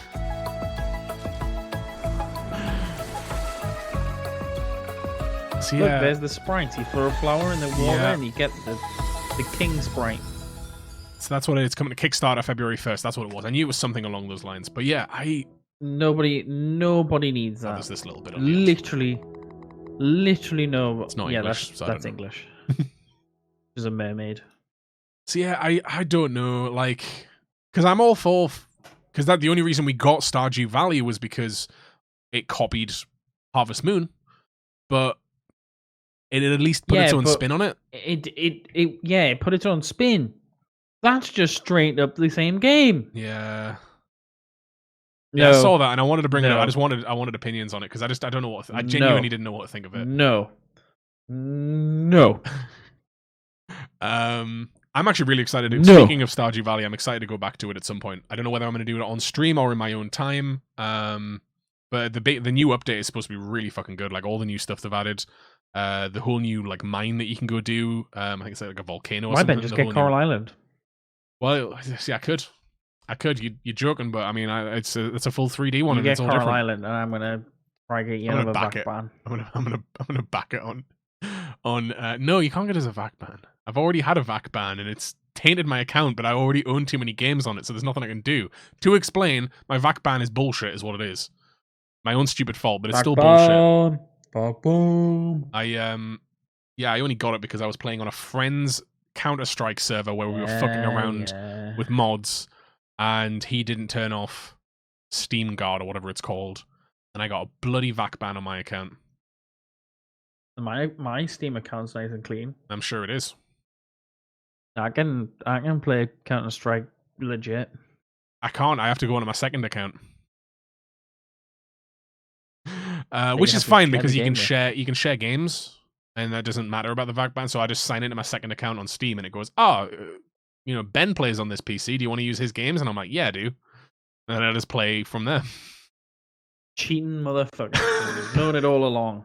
So, Look, yeah. there's the sprites. You throw a flower in the water Yeah. and you get the king sprite. So that's what it is. Coming to Kickstarter February 1st. That's what it was. I knew it was something along those lines. But yeah, Nobody needs that. there's this little bit on the end. Literally no. It's not yeah, English, so I that's don't know. English. She's a mermaid. So yeah, I don't know, like, because I'm all for, because the only reason we got Stardew Valley was because it copied Harvest Moon, but it at least put its Yeah, own but- spin on it. It put its own spin. That's just straight up the same game. Yeah, No, I saw that and I wanted to bring it up. No. I wanted opinions on it because I don't know what I genuinely didn't know what to think of it. No. No. I'm actually really excited. No. Speaking of Stardew Valley, I'm excited to go back to it at some point. I don't know whether I'm going to do it on stream or in my own time. But the new update is supposed to be really fucking good. Like all the new stuff they've added, the whole new like mine that you can go do. I think it's like a volcano or Why something. Ben just the get whole Coral new- Island? Well, see, I could. You're joking, but I mean, it's a full 3D one, You and get it's all Coral different. Island, and I'm gonna try get you I'm gonna another back back it. ban. I'm gonna back it on. No, you can't get it as a VAC ban. I've already had a VAC ban, and it's tainted my account. But I already own too many games on it, so there's nothing I can do. To explain, my VAC ban is bullshit, is what it is. My own stupid fault, but it's still bullshit. Back ban. I only got it because I was playing on a friend's Counter-Strike server where we were fucking around Yeah. with mods, and he didn't turn off Steam Guard or whatever it's called, and I got a bloody VAC ban on my account. My Steam account's nice and clean. I'm sure it is. I can play Counter Strike legit. I can't. I have to go onto my second account, you which have is to fine share because the you can game with. share games, and that doesn't matter about the VAC ban. So I just sign into my second account on Steam, and it goes, Ben plays on this PC. Do you want to use his games? And I'm like, yeah, I do. And then I just play from there. Cheating motherfucker. Known it all along.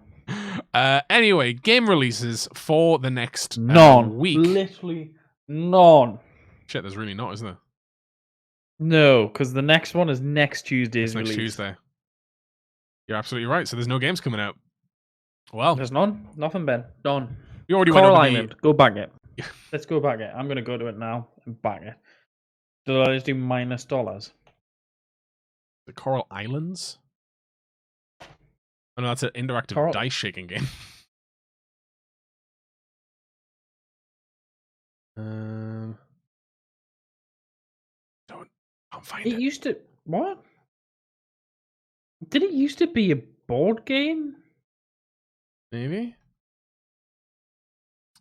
Anyway, game releases for the next None. week. Literally none. Shit, there's really not, isn't there? No, because the next one is next Tuesday's It's next release. Tuesday. You're absolutely right. So there's no games coming out. Well, There's none. Nothing, Ben. Done. you already Coral went over Island. Go back it. Let's go back it. I'm gonna go to it now and back it. So let's do $-. the Coral Islands. Oh no, that's an interactive Coral- dice shaking game. Don't find It it. used to what? Did it used to be a board game? Maybe.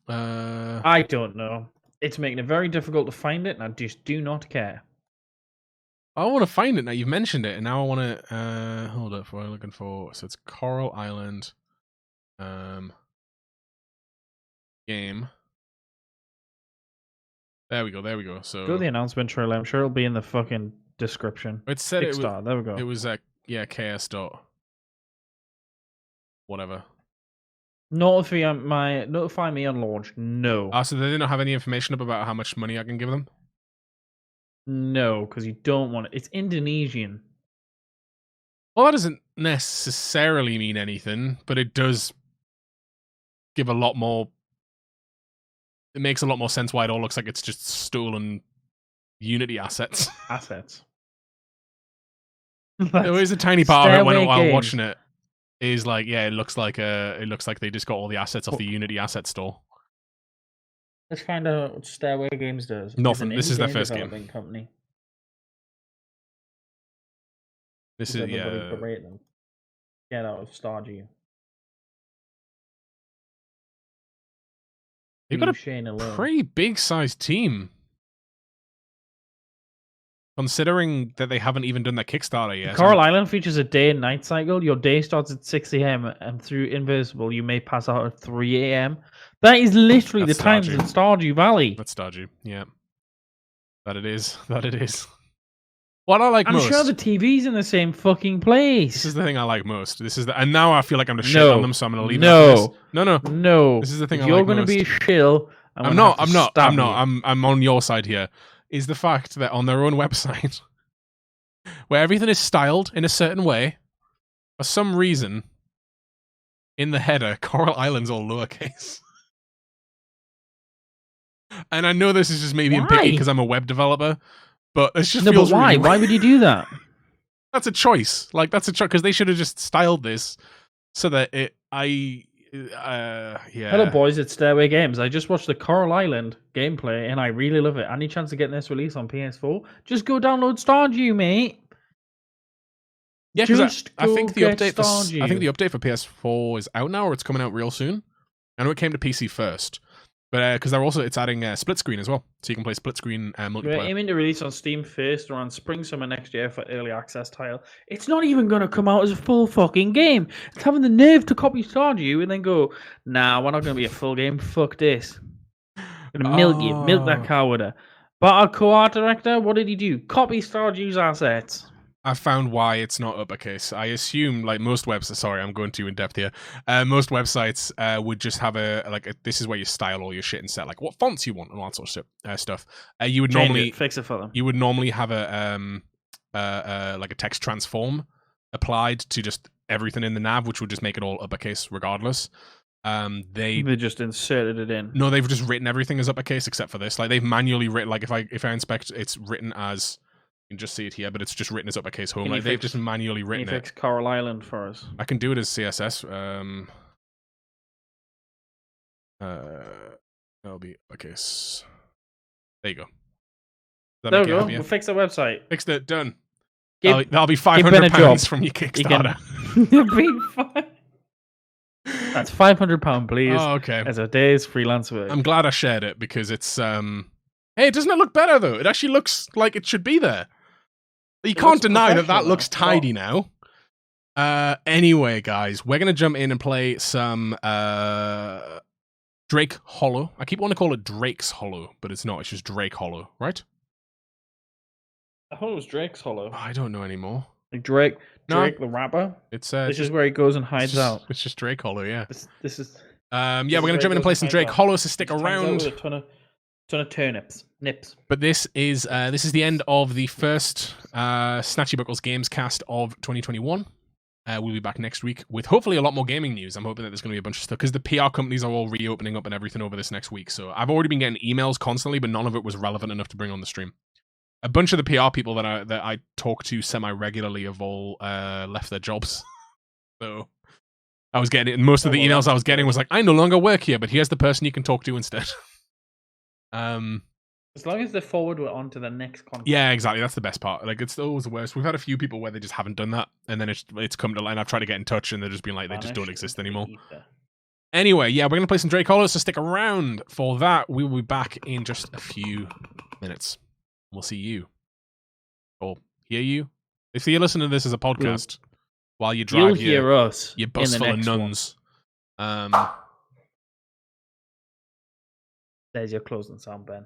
I don't know. It's making it very difficult to find it, and I just do not care. I want to find it now. You've mentioned it, and now I want to hold up. What I'm looking for. So it's Coral Island, game. There we go. There we go. So Go to the announcement trailer. I'm sure it'll be in the fucking description. it said it was. Kickstarter. There we go. It was KS dot whatever. Notify me on launch. No, So they didn't have any information about how much money I can give them. no, because you don't want it. It's Indonesian. Well, that doesn't necessarily mean anything, but it does give a lot more. It makes a lot more sense why it all looks like it's just stolen Unity assets. There is a tiny part of it when I'm watching it. Is like, yeah, it looks like they just got all the assets off the Unity asset store. Let's find out what Stairway Games does. Nothing. This is their first game. Company. This is berate them. Get out of Stardew. They've got a pretty big sized team. Considering that they haven't even done their Kickstarter yet. Coral Island features a day and night cycle. Your day starts at 6 a.m. and through Invincible, you may pass out at 3 a.m. That is literally the times in Stardew Valley. That's Stardew, yeah. That it is. What I like most... I'm sure the TV's in the same fucking place. This is the thing I like most. And now I feel like I'm just shit on them, so I'm going to leave it at this. No. This is the thing I like most. You're going to be a shill. I'm not. I'm on your side here. Is the fact that on their own website, where everything is styled in a certain way, for some reason, in the header, Coral Island's all lowercase. And I know this is just me being picky because I'm a web developer, but it just feels but why? Really why would you do that? That's a choice. Like, that's a choice, because they should have just styled this so that yeah. Hello, boys. It's Stairway Games. I just watched the Coral Island gameplay, and I really love it. Any chance of getting this release on PS4? Just go download Stardew, mate. Yeah, because I think the update for PS4 is out now, or it's coming out real soon. I know it came to PC first, but because it's adding split screen as well, so you can play split screen multiplayer. We're aiming to release on Steam first around spring/summer next year for early access title. It's not even going to come out as a full fucking game. It's having the nerve to copy Stardew and then go, nah, we're not going to be a full game. Fuck this. I'm going to milk you. Milk that cow with her. But our co-art director, what did he do? Copy Stardew's assets. I found why it's not uppercase. I assume, like most websites, sorry, I'm going too in depth here. Most websites would just have this is where you style all your shit and set like what fonts you want and all that sort of stuff. You would normally fix it for them. You would normally have like a text transform applied to just everything in the nav, which would just make it all uppercase regardless. They just inserted it in. No, they've just written everything as uppercase except for this. Like they've manually written. Like if I inspect, it's written as. You can just see it here, but it's just written as uppercase home. Like they've just manually written it. Can you fix Coral Island for us? I can do it as CSS. That'll be uppercase. There you go. There we go. We'll fix the website. Fixed it. Done. That'll be £500 from your Kickstarter. That's £500, please. Oh, okay. As a day's freelance work. I'm glad I shared it because it's Hey, doesn't it look better though? It actually looks like it should be there. You can't deny that looks tidy now. Anyway, guys, we're gonna jump in and play some Drake Hollow. I keep wanting to call it Drake's Hollow, but it's not. It's just Drake Hollow, right? I thought it was Drake's Hollow. I don't know anymore. Like Drake the rapper. It's this is where he goes and hides out. It's just Drake Hollow, yeah. This is. Yeah, we're gonna jump in and play some Drake Hollow. So stick around. With a ton of turnips, nips. But this is the end of the first Snatchy Buckles Games cast of 2021. We'll be back next week with hopefully a lot more gaming news. I'm hoping that there's going to be a bunch of stuff because the PR companies are all reopening up and everything over this next week. So I've already been getting emails constantly, but none of it was relevant enough to bring on the stream. A bunch of the PR people that I talk to semi-regularly have all left their jobs. So I was getting most of the emails I was getting was like, I no longer work here, but here's the person you can talk to instead. As long as they forward on to the next content. Yeah, exactly. That's the best part. Like, it's always the worst. We've had a few people where they just haven't done that, and then it's come to light. I've tried to get in touch, and they're just being like, they just don't exist anymore. Anyway, yeah, we're gonna play some Drake Hollow, so stick around for that. We will be back in just a few minutes. We'll see you or hear you if you're listening to this as a podcast while you drive. You'll hear us. Your bus full of nuns. There's your closing sound, Ben.